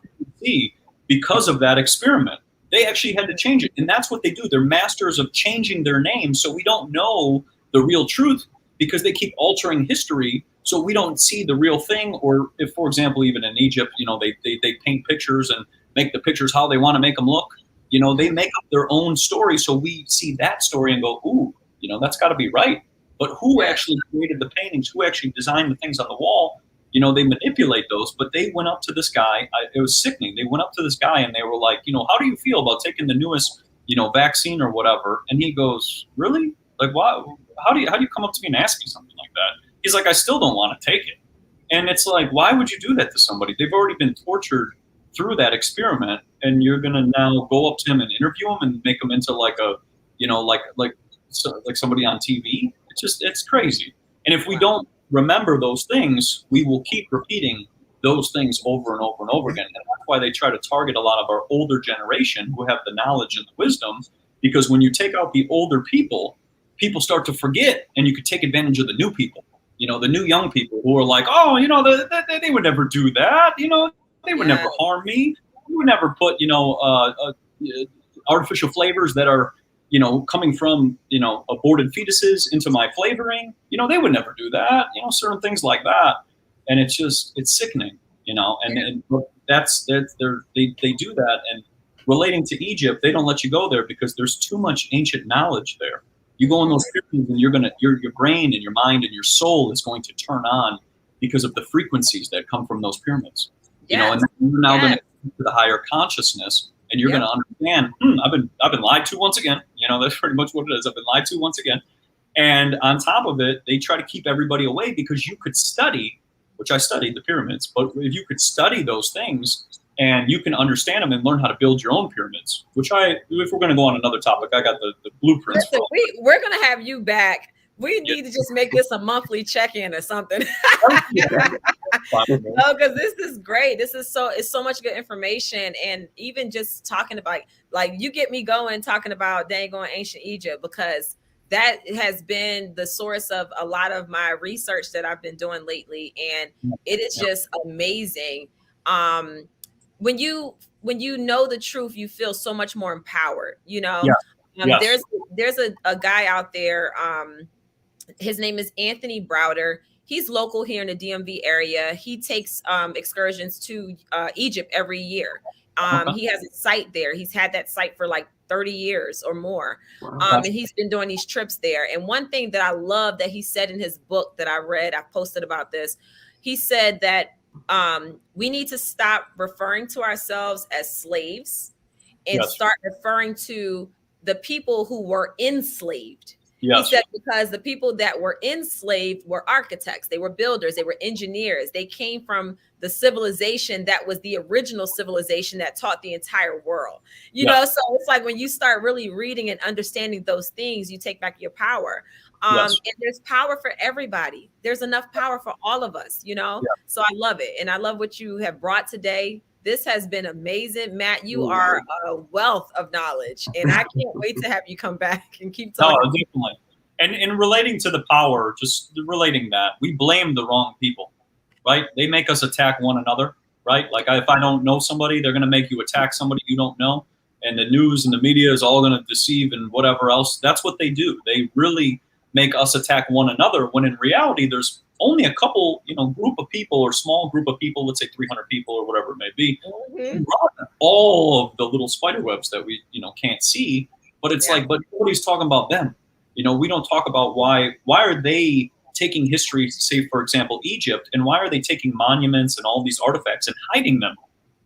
Because of that experiment. They actually had to change it. And that's what they do. They're masters of changing their name so we don't know the real truth because they keep altering history so we don't see the real thing. Or if, for example, even in Egypt, they paint pictures and make the pictures how they want to make them look. They make up their own story so we see that story and go, ooh, that's got to be right. But who actually created the paintings? Who actually designed the things on the wall? They manipulate those, but they went up to this guy. It was sickening. They went up to this guy and they were like, how do you feel about taking the newest, vaccine or whatever? And he goes, really? Like, why? How do you come up to me and ask me something like that? He's like, I still don't want to take it. And it's like, why would you do that to somebody? They've already been tortured through that experiment, and you're gonna now go up to him and interview him and make him into like a, like somebody on TV. It's crazy. And if we don't remember those things, we will keep repeating those things over and over and over again. And that's why they try to target a lot of our older generation who have the knowledge and the wisdom, because when you take out the older people start to forget, and you could take advantage of the new people, the new young people who are like, oh, they would never do that. They would never harm me. We would never put, artificial flavors that are, coming from, aborted fetuses into my flavoring. They would never do that. Certain things like that. And it's sickening, and they do that. And relating to Egypt, they don't let you go there because there's too much ancient knowledge there. You go in those pyramids and your brain and your mind and your soul is going to turn on because of the frequencies that come from those pyramids. And you're now going to get to the higher consciousness, and you're going to understand, I've been lied to once again. That's pretty much what it is. I've been lied to once again. And on top of it, they try to keep everybody away because you could study, which I studied the pyramids, but if you could study those things and you can understand them and learn how to build your own pyramids, if we're going to go on another topic, I got the blueprints. Listen, we're going to have you back We need to just make this a monthly check-in or something. Fine. No, because this is great. It's so much good information. And even just talking about, like you get me going talking about dang on ancient Egypt, because that has been the source of a lot of my research that I've been doing lately. And it is just amazing. When you know the truth, you feel so much more empowered, you know. Yes. There's a guy out there, his name is Anthony Browder. He's local here in the DMV area. He takes excursions to Egypt every year. He has a site there. He's had that site for like 30 years or more. Wow. And he's been doing these trips there. And one thing that I love that he said in his book that I read, I posted about this, he said that we need to stop referring to ourselves as slaves and start referring to the people who were enslaved. Yes. He said because the people that were enslaved were architects, they were builders, they were engineers. They came from the civilization that was the original civilization that taught the entire world. You know, so it's like when you start really reading and understanding those things, you take back your power. And there's power for everybody. There's enough power for all of us, you know? So I love it. And I love what you have brought today. This has been amazing. Matt, you are a wealth of knowledge, and I can't wait to have you come back and keep talking. No, definitely. And in relating to the power, just relating that, we blame the wrong people, right? They make us attack one another, right? Like if I don't know somebody, they're going to make you attack somebody you don't know. And the news and the media is all going to deceive and whatever else. That's what they do. They really make us attack one another, when in reality, there's only a couple, group of people or small group of people, let's say 300 people or whatever it may be, all of the little spider webs that we, can't see. But it's like, but nobody's talking about them. We don't talk about why are they taking history, say, for example, Egypt, and why are they taking monuments and all these artifacts and hiding them,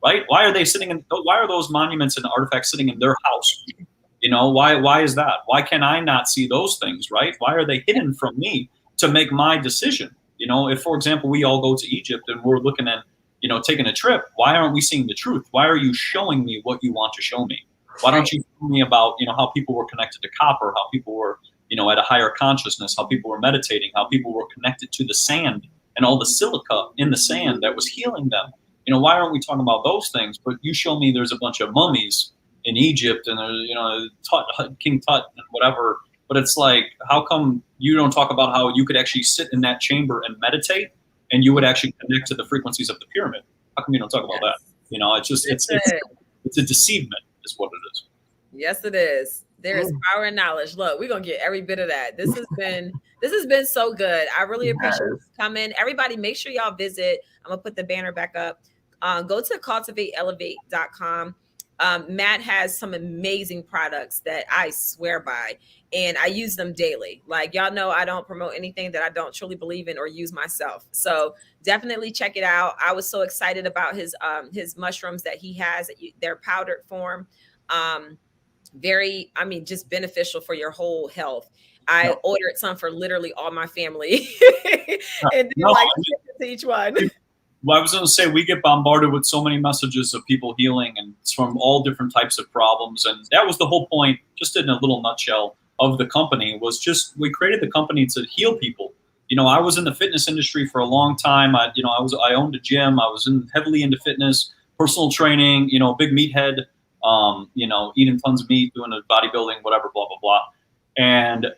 right? Why are those monuments and artifacts sitting in their house? Why is that? Why can I not see those things, right? Why are they hidden from me to make my decision? If, for example, we all go to Egypt and we're looking at, taking a trip, why aren't we seeing the truth? Why are you showing me what you want to show me? Why don't you tell me about, how people were connected to copper, how people were, at a higher consciousness, how people were meditating, how people were connected to the sand and all the silica in the sand that was healing them. Why aren't we talking about those things? But you show me there's a bunch of mummies in Egypt and King Tut and whatever. But it's like, how come you don't talk about how you could actually sit in that chamber and meditate and you would actually connect to the frequencies of the pyramid? How come you don't talk about that? It's just, it's a deceivement is what it is. Yes, it is. There is power in knowledge. Look, we're going to get every bit of that. This has been so good. I really appreciate you coming. Everybody, make sure y'all visit. I'm going to put the banner back up. Go to cultivateelevate.com. Matt has some amazing products that I swear by, and I use them daily. Like, y'all know I don't promote anything that I don't truly believe in or use myself. So definitely check it out. I was so excited about his mushrooms that he has. They're powdered form. Just beneficial for your whole health. I ordered some for literally all my family and to each one. Well, I was going to say, we get bombarded with so many messages of people healing and from all different types of problems. And that was the whole point, just in a little nutshell, of the company, was just, we created the company to heal people. I was in the fitness industry for a long time. I owned a gym. I was heavily into fitness, personal training, big meathead, eating tons of meat, doing the bodybuilding, whatever, blah, blah, blah. And,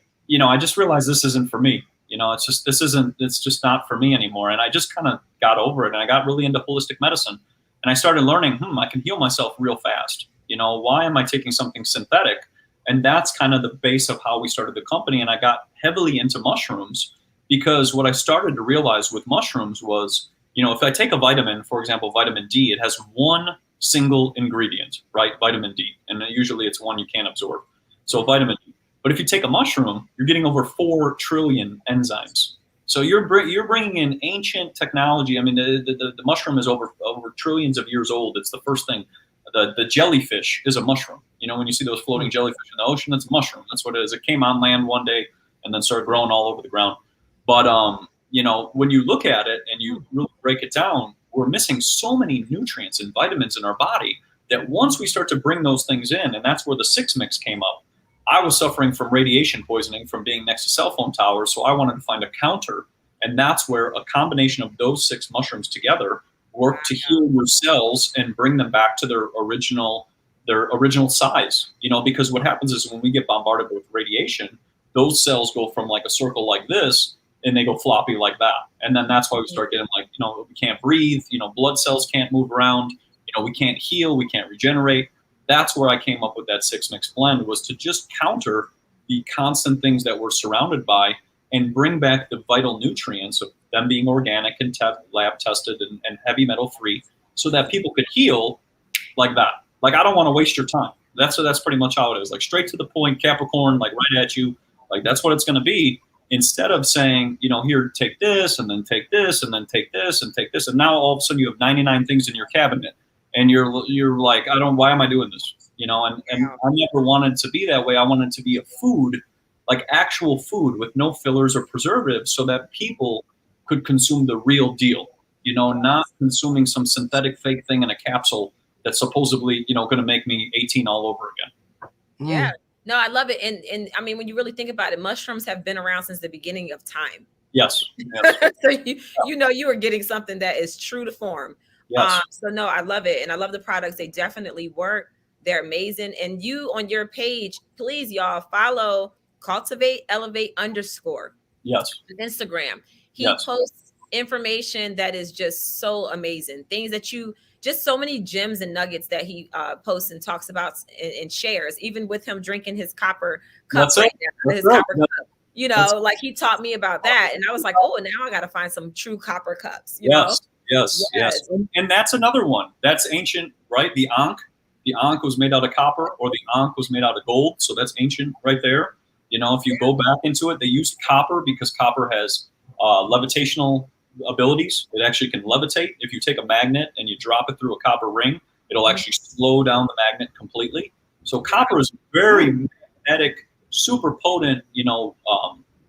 I just realized this isn't for me. It's just not for me anymore. And I just kind of got over it. And I got really into holistic medicine. And I started learning, I can heal myself real fast. Why am I taking something synthetic? And that's kind of the base of how we started the company. And I got heavily into mushrooms, because what I started to realize with mushrooms was, if I take a vitamin, for example, vitamin D, it has one single ingredient, right? Vitamin D. And usually it's one you can't absorb. So vitamin D. But if you take a mushroom, you're getting over 4 trillion enzymes. So you're bringing in ancient technology. I mean, the mushroom is over trillions of years old. It's the first thing. The jellyfish is a mushroom. When you see those floating jellyfish in the ocean, that's a mushroom. That's what it is. It came on land one day and then started growing all over the ground. But, when you look at it and you really break it down, we're missing so many nutrients and vitamins in our body that once we start to bring those things in, and that's where the 6 mix came up. I was suffering from radiation poisoning from being next to cell phone towers, so I wanted to find a counter, and that's where a combination of those 6 mushrooms together work to heal your cells and bring them back to their original size. You know, because what happens is when we get bombarded with radiation, those cells go from like a circle like this, and they go floppy like that. And then that's why we start getting like, you know, we can't breathe, you know, blood cells can't move around, you know, we can't heal, we can't regenerate. That's where I came up with that 6 mix blend, was to just counter the constant things that we're surrounded by and bring back the vital nutrients of them being organic and lab tested and heavy metal free, so that people could heal like that. Like, I don't want to waste your time. That's pretty much how it is. Like, straight to the point, Capricorn, like right at you. Like, that's what it's going to be. Instead of saying, you know, here, take this, and then take this, and then take this, and take this, and now all of a sudden you have 99 things in your cabinet, and you're like, why am I doing this? You know, and I never wanted to be that way. I wanted to be a food, like actual food with no fillers or preservatives, so that people could consume the real deal. You know, not consuming some synthetic fake thing in a capsule that's supposedly, you know, going to make me 18 all over again. Yeah. No, I love it. And I mean, when you really think about it, mushrooms have been around since the beginning of time. Yes. So you know, you are getting something that is true to form. Yes. So no, I love it. And I love the products. They definitely work. They're amazing. And you on your page, please, y'all, follow Cultivate Elevate _. Yes. On Instagram. He posts information that is just so amazing. Things that just so many gems and nuggets that he posts and talks about and shares, even with him drinking his copper cup now, his copper cup. You know, like he taught me about that. And I was like, oh, now I got to find some true copper cups. You know? Yes. And that's another one. That's ancient, right? The Ankh. The Ankh was made out of copper, or the Ankh was made out of gold. So that's ancient right there. You know, if you go back into it, they used copper because copper has levitational abilities. It actually can levitate. If you take a magnet and you drop it through a copper ring, it'll actually slow down the magnet completely. So copper is very magnetic, super potent, you know,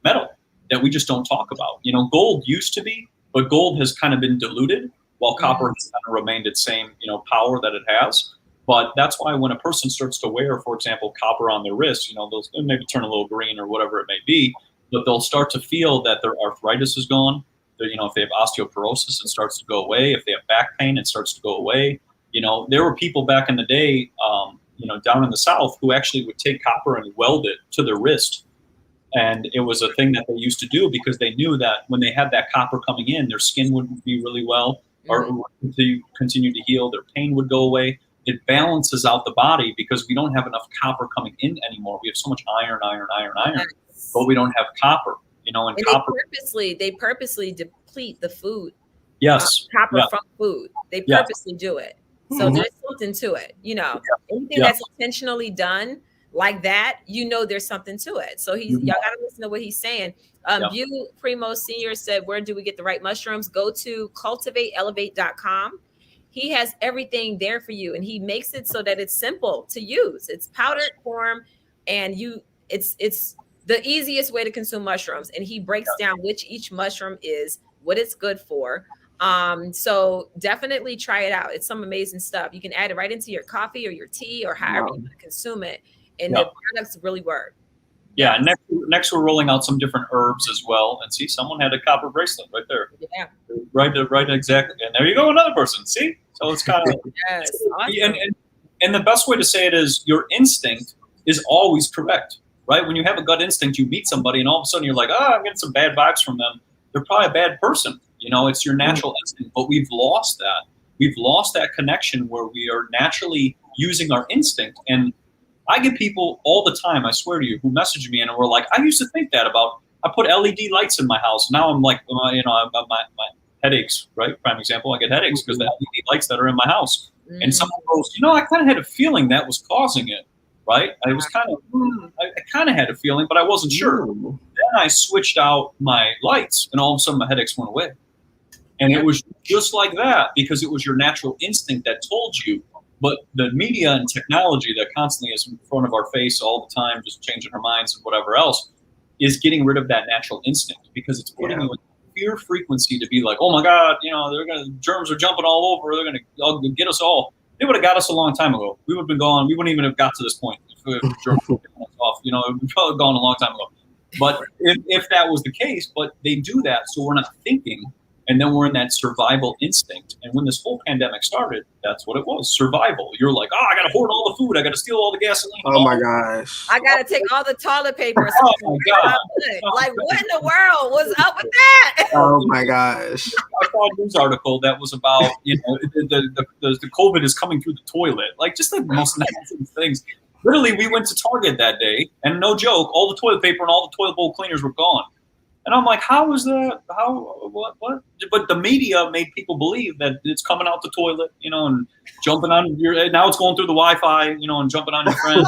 metal that we just don't talk about. You know, gold used to be, but gold has kind of been diluted, while copper has kind of remained its same, you know, power that it has. But that's why when a person starts to wear, for example, copper on their wrist, you know, they'll maybe turn a little green or whatever it may be, but they'll start to feel that their arthritis is gone. You know, if they have osteoporosis, it starts to go away. If they have back pain, it starts to go away. You know, there were people back in the day, you know, down in the South, who actually would take copper and weld it to their wrist. And it was a thing that they used to do because they knew that when they had that copper coming in, their skin would be really well, or would continue to heal. Their pain would go away. It balances out the body because we don't have enough copper coming in anymore. We have so much iron, but we don't have copper. You know, and copper. They purposely deplete the food. Yes. Copper from food. They purposely do it. So there's something to it. You know, anything that's intentionally done like that, you know, there's something to it. So y'all got to listen to what he's saying. Bl0ck Primo Senior said, where do we get the right mushrooms? Go to cultivateelevate.com. He has everything there for you, and he makes it so that it's simple to use. It's powdered form, and it's the easiest way to consume mushrooms. And he breaks down which each mushroom is, what it's good for. So definitely try it out. It's some amazing stuff. You can add it right into your coffee or your tea or however you want to consume it. And the products really work. Yeah. Next we're rolling out some different herbs as well. And see, someone had a copper bracelet right there. Yeah. Right. Exactly. And there you go. Another person. See? So it's kind of, awesome. and the best way to say it is your instinct is always correct. Right? When you have a gut instinct, you meet somebody and all of a sudden you're like, oh, I'm getting some bad vibes from them. They're probably a bad person. You know, it's your natural instinct, but we've lost that. We've lost that connection where we are naturally using our instinct. And I get people all the time, I swear to you, who message me and we're like, I used to think that about, I put LED lights in my house. Now I'm like, you know, my headaches, right? Prime example, I get headaches because the LED lights that are in my house. And someone goes, you know, I kind of had a feeling that was causing it. Right? I was kind of, I kind of had a feeling, but I wasn't sure. Then I switched out my lights and all of a sudden my headaches went away. And it was just like that because it was your natural instinct that told you. But the media and technology that constantly is in front of our face all the time, just changing our minds and whatever else, is getting rid of that natural instinct because it's putting you in fear frequency to be like, oh my God, you know, germs are jumping all over. They're going to get us all. They would have got us a long time ago. We would have been gone. We wouldn't even have got to this point if germs were kicking us off. You know, we've probably gone a long time ago. But if that was the case, but they do that so we're not thinking, and then we're in that survival instinct. And when this whole pandemic started, that's what it was, survival. You're like, oh, I got to hoard all the food. I got to steal all the gasoline. Oh, my gosh. I got to take all the toilet paper. Oh, my God. Like, what in the world was up with that? Oh, my gosh. I saw a news article that was about, you know, the COVID is coming through the toilet. Like, just the most nonsense things. Literally, we went to Target that day, and no joke, all the toilet paper and all the toilet bowl cleaners were gone. And I'm like, how is that? What? But the media made people believe that it's coming out the toilet, you know, and jumping on your, now it's going through the Wi-Fi, you know, and jumping on your friends.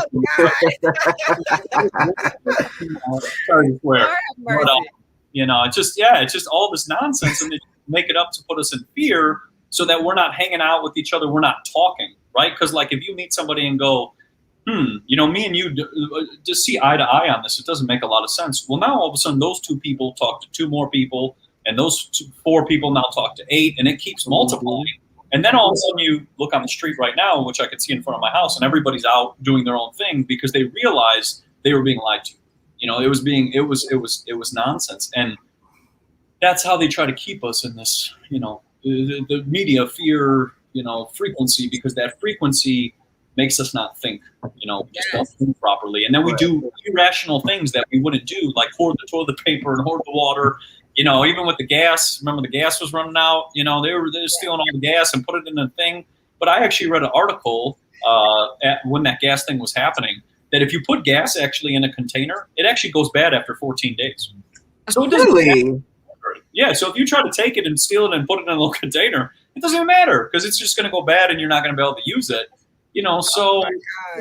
Sorry to swear. But, you know, it's just all this nonsense, and they make it up to put us in fear so that we're not hanging out with each other. We're not talking, right? Because like if you meet somebody and go, you know, me and you just see eye to eye on this. It doesn't make a lot of sense. Well, now all of a sudden those 2 people talk to 2 more people, and those 4 people now talk to 8, and it keeps multiplying. And then all of a sudden you look on the street right now, which I could see in front of my house, and everybody's out doing their own thing because they realized they were being lied to. You know, it was nonsense, and that's how they try to keep us in this, you know, the media fear, you know, frequency, because that frequency makes us not think, you know, just don't think properly. And then we do irrational things that we wouldn't do, like hoard the toilet paper and hoard the water. You know, even with the gas, remember the gas was running out, you know, they're stealing all the gas and put it in a thing. But I actually read an article when that gas thing was happening, that if you put gas actually in a container, it actually goes bad after 14 days. So it doesn't matter. Yeah, so if you try to take it and steal it and put it in a little container, it doesn't even matter because it's just going to go bad and you're not going to be able to use it. You know, so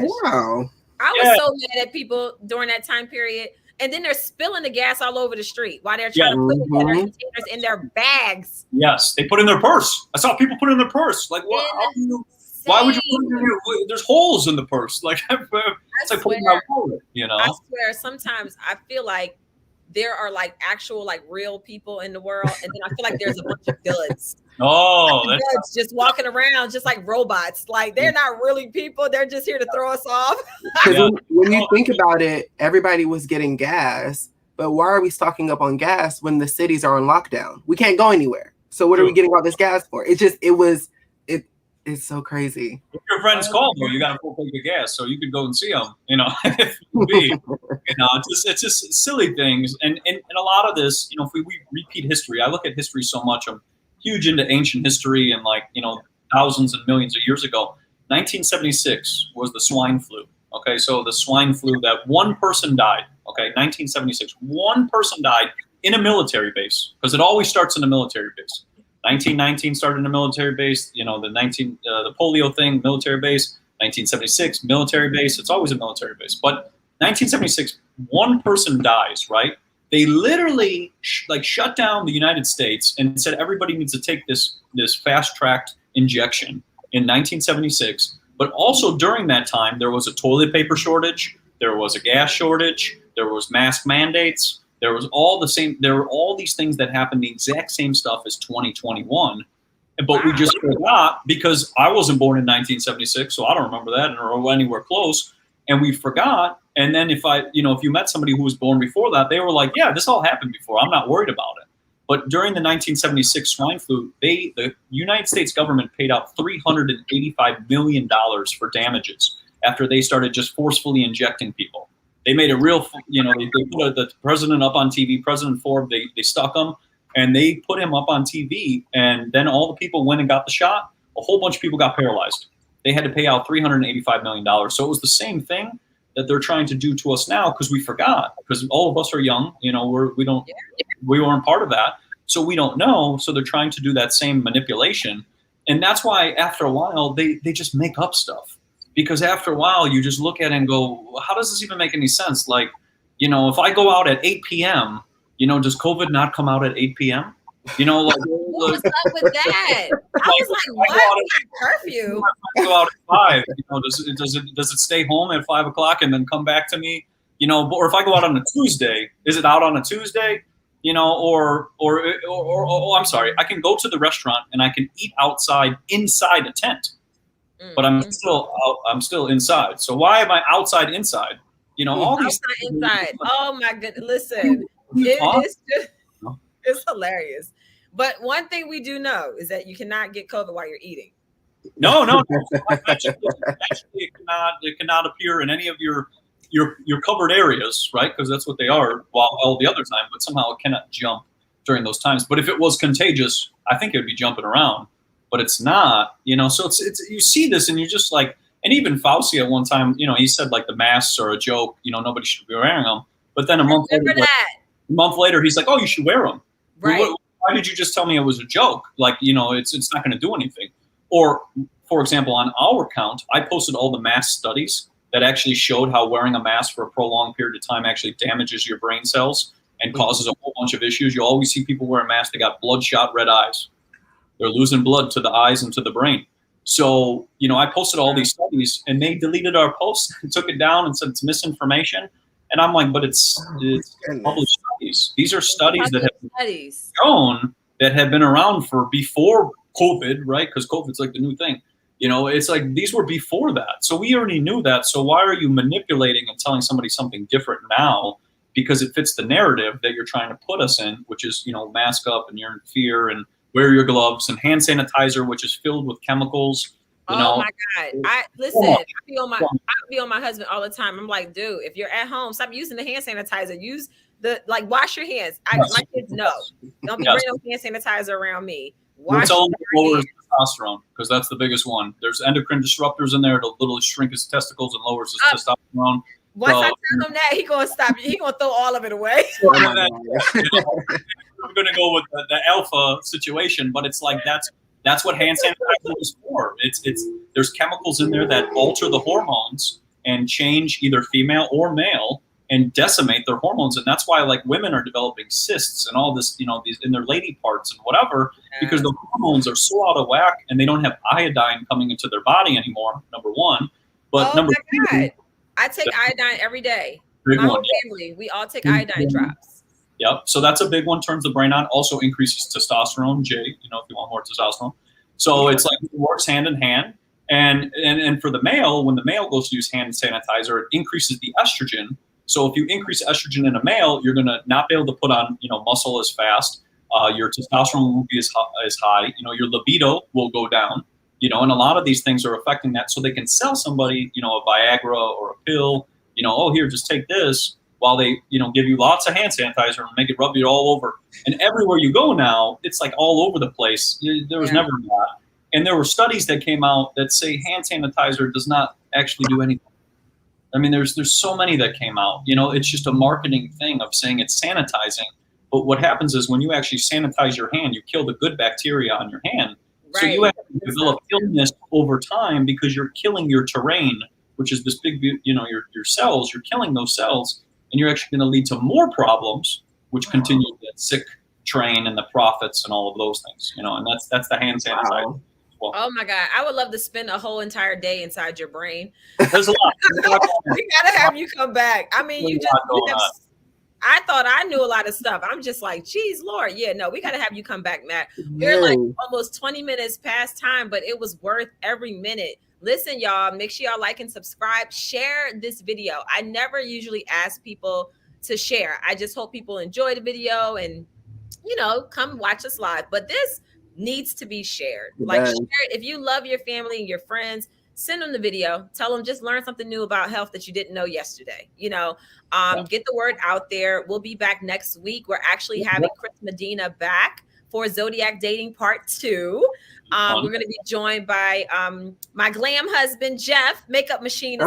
wow. I was so mad at people during that time period. And then they're spilling the gas all over the street while they're trying to put it in their containers in their bags. Yes, they put in their purse. I saw people put in their purse. Like, what? Why would you put it in your? There's holes in the purse. Like, it's like putting my wallet. You know, I swear. Sometimes I feel like there are like actual like real people in the world, and then I feel like there's a bunch of duds. Oh, duds just walking around just like robots. Like they're not really people. They're just here to throw us off. When you think about it, everybody was getting gas, but why are we stocking up on gas when the cities are on lockdown? We can't go anywhere. So what are we getting all this gas for? It's so crazy. If your friends call though, you got a full tank of gas, so you could go and see them. You know, if you be, you know, it's just silly things, and a lot of this, you know, if we repeat history, I look at history so much. I'm huge into ancient history, and like, you know, thousands and millions of years ago, 1976 was the swine flu. Okay, so the swine flu that one person died. Okay, 1976, one person died in a military base, because it always starts in a military base. 1919 started in a military base, you know, the polio thing, military base. 1976, military base. It's always a military base. But 1976, one person dies, right? They literally shut down the United States and said everybody needs to take this fast-tracked injection in 1976. But also during that time, there was a toilet paper shortage. There was a gas shortage. There was mask mandates. There were all these things that happened, the exact same stuff as 2021, but we just forgot because I wasn't born in 1976, so I don't remember that or anywhere close, and we forgot. And then if you met somebody who was born before that, they were like, yeah, this all happened before. I'm not worried about it. But during the 1976 swine flu, the United States government paid out $385 million for damages after they started just forcefully injecting people. They made a real, you know, they put the president up on TV, President Ford, they stuck him, and they put him up on TV, and then all the people went and got the shot. A whole bunch of people got paralyzed. They had to pay out $385 million. So it was the same thing that they're trying to do to us now because we forgot, because all of us are young, you know, we weren't part of that. So we don't know. So they're trying to do that same manipulation. And that's why after a while, they just make up stuff. Because after a while, you just look at it and go, how does this even make any sense? Like, you know, if I go out at 8 p.m., you know, does COVID not come out at 8 p.m.? You know, like, what's up with that? I was like, what? Curfew? I go out at 5. You know, does it stay home at 5 o'clock and then come back to me? You know, or if I go out on a Tuesday, is it out on a Tuesday? You know, or I'm sorry, I can go to the restaurant and I can eat inside a tent. but I'm still out, I'm still inside. So why am I outside inside? You know, all these outside inside. Oh my goodness! Listen, it's just it's hilarious. But one thing we do know is that you cannot get COVID while you're eating. No. Actually, it cannot appear in any of your covered areas, right? Because that's what they are while all the other time. But somehow it cannot jump during those times. But if it was contagious, I think it would be jumping around. But it's not, you know. So it's you see this and you're just like, and even Fauci at one time, you know, he said like the masks are a joke. You know, nobody should be wearing them. But then a month later, he's like, oh, you should wear them. Right. Why did you just tell me it was a joke? Like, you know, it's not going to do anything. Or, for example, on our account, I posted all the mask studies that actually showed how wearing a mask for a prolonged period of time actually damages your brain cells and causes a whole bunch of issues. You always see people wear a mask, they got bloodshot red eyes. They're losing blood to the eyes and to the brain. So, you know, I posted all these studies and they deleted our post and took it down and said it's misinformation. And I'm like, but it's published studies. These are studies that have been shown that have been around for before COVID, right? Because COVID's like the new thing. You know, it's like these were before that. So we already knew that. So why are you manipulating and telling somebody something different now? Because it fits the narrative that you're trying to put us in, which is, you know, mask up and you're in fear and wear your gloves and hand sanitizer, which is filled with chemicals. You know? My God. I be on my husband all the time. I'm like, dude, if you're at home, stop using the hand sanitizer. Use wash your hands. My kids know. Don't be bringing hand sanitizer around me. Wash your hands. Testosterone, because that's the biggest one. There's endocrine disruptors in there to literally shrink his testicles and lowers his testosterone. Once I tell him that, he gonna stop you. He gonna throw all of it away. We're gonna go with the alpha situation, but it's like that's what hand sanitizer is for. It's there's chemicals in there that alter the hormones and change either female or male and decimate their hormones, and that's why like women are developing cysts and all this, you know, these in their lady parts and whatever, because the hormones are so out of whack and they don't have iodine coming into their body anymore. Number one, but number two, I take iodine every day. My whole family, we all take iodine drops. Yep. So that's a big one. Turns the brain on. Also increases testosterone. Jay, you know, if you want more testosterone. So it's like it works hand in hand. And for the male, when the male goes to use hand sanitizer, it increases the estrogen. So if you increase estrogen in a male, you're going to not be able to put on, you know, muscle as fast. Your testosterone won't be as high. You know, your libido will go down. You know, and a lot of these things are affecting that. So they can sell somebody, you know, a Viagra or a pill. You know, oh, here, just take this, while they, you know, give you lots of hand sanitizer and make it rub you all over. And everywhere you go now, it's like all over the place. There was never that. And there were studies that came out that say hand sanitizer does not actually do anything. I mean, there's so many that came out. You know, it's just a marketing thing of saying it's sanitizing. But what happens is when you actually sanitize your hand, you kill the good bacteria on your hand. Right. So you actually develop illness over time because you're killing your terrain, which is this big, you know, your cells. You're killing those cells, and you're actually going to lead to more problems, which continue that sick train and the profits and all of those things. You know, and that's the hand sanitizer. Wow. Well, oh my God, I would love to spend a whole entire day inside your brain. There's a lot. We gotta have you come back. I mean, I thought I knew a lot of stuff. I'm just like, geez, Lord. Yeah, no, we got to have you come back, Matt. We're like almost 20 minutes past time, but it was worth every minute. Listen, y'all, make sure y'all like and subscribe. Share this video. I never usually ask people to share. I just hope people enjoy the video and, you know, come watch us live. But this needs to be shared. Like, share it. If you love your family and your friends, send them the video. Tell them just learn something new about health that you didn't know yesterday. You know, get the word out there. We'll be back next week. We're actually having Chris Medina back for Zodiac Dating Part 2. We're going to be joined by my glam husband, Jeff, makeup machine.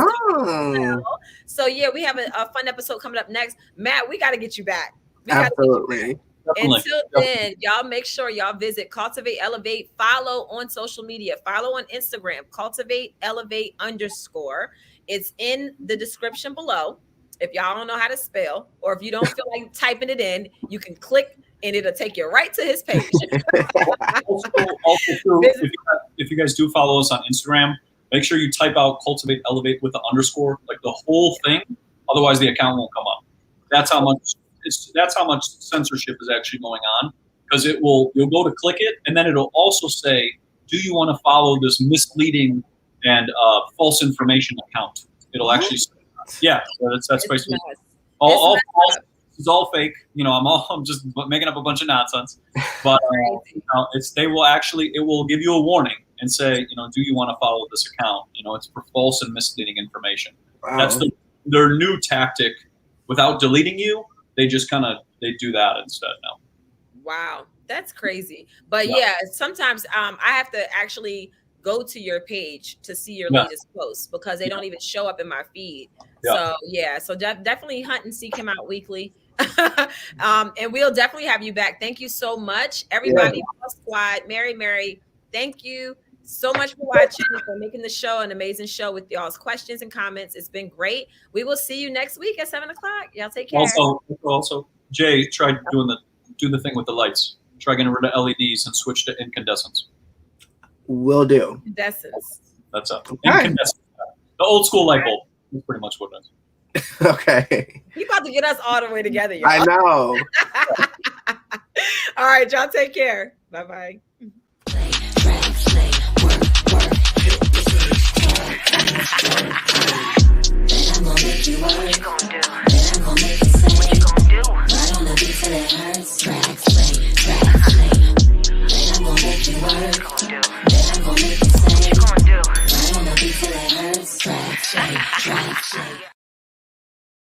So yeah, we have a fun episode coming up next. Matt, we got to get you back. Absolutely. Until then, y'all make sure y'all visit Cultivate Elevate. Follow on social media. Follow on Instagram, Cultivate Elevate _. It's in the description below. If y'all don't know how to spell, or if you don't feel like typing it in, you can click and it'll take you right to his page. Also, if you guys do follow us on Instagram, make sure you type out Cultivate Elevate with the _, like the whole thing. Otherwise, the account won't come up. That's how much censorship is actually going on, because you'll go to click it and then it'll also say, do you want to follow this misleading and false information account. It'll actually, yeah, that's basically all false. It's all fake. You know, I'm just making up a bunch of nonsense. But it will give you a warning and say, you know, do you want to follow this account? You know, it's for false and misleading information. Wow. That's their new tactic. Without deleting you, they just they do that instead now. Wow, that's crazy. But yeah, sometimes I have to actually go to your page to see your latest posts because they don't even show up in my feed. So definitely hunt and seek him out weekly. And we'll definitely have you back. Thank you so much, everybody. Squad, Mary, thank you so much for watching, for making the show an amazing show with y'all's questions and comments. It's been great. We will see you next week at 7 o'clock. Y'all take care. Also, Jay, try do the thing with the lights. Try getting rid of LEDs and switch to incandescents. Will do. Incandescents. That's up. Incandescent. The old school light bulb. That's pretty much what it is. Okay. You about to get us all the way together, y'all. I know. All right, y'all take care. Bye-bye. Then I'm gonna make you work. What you gonna do?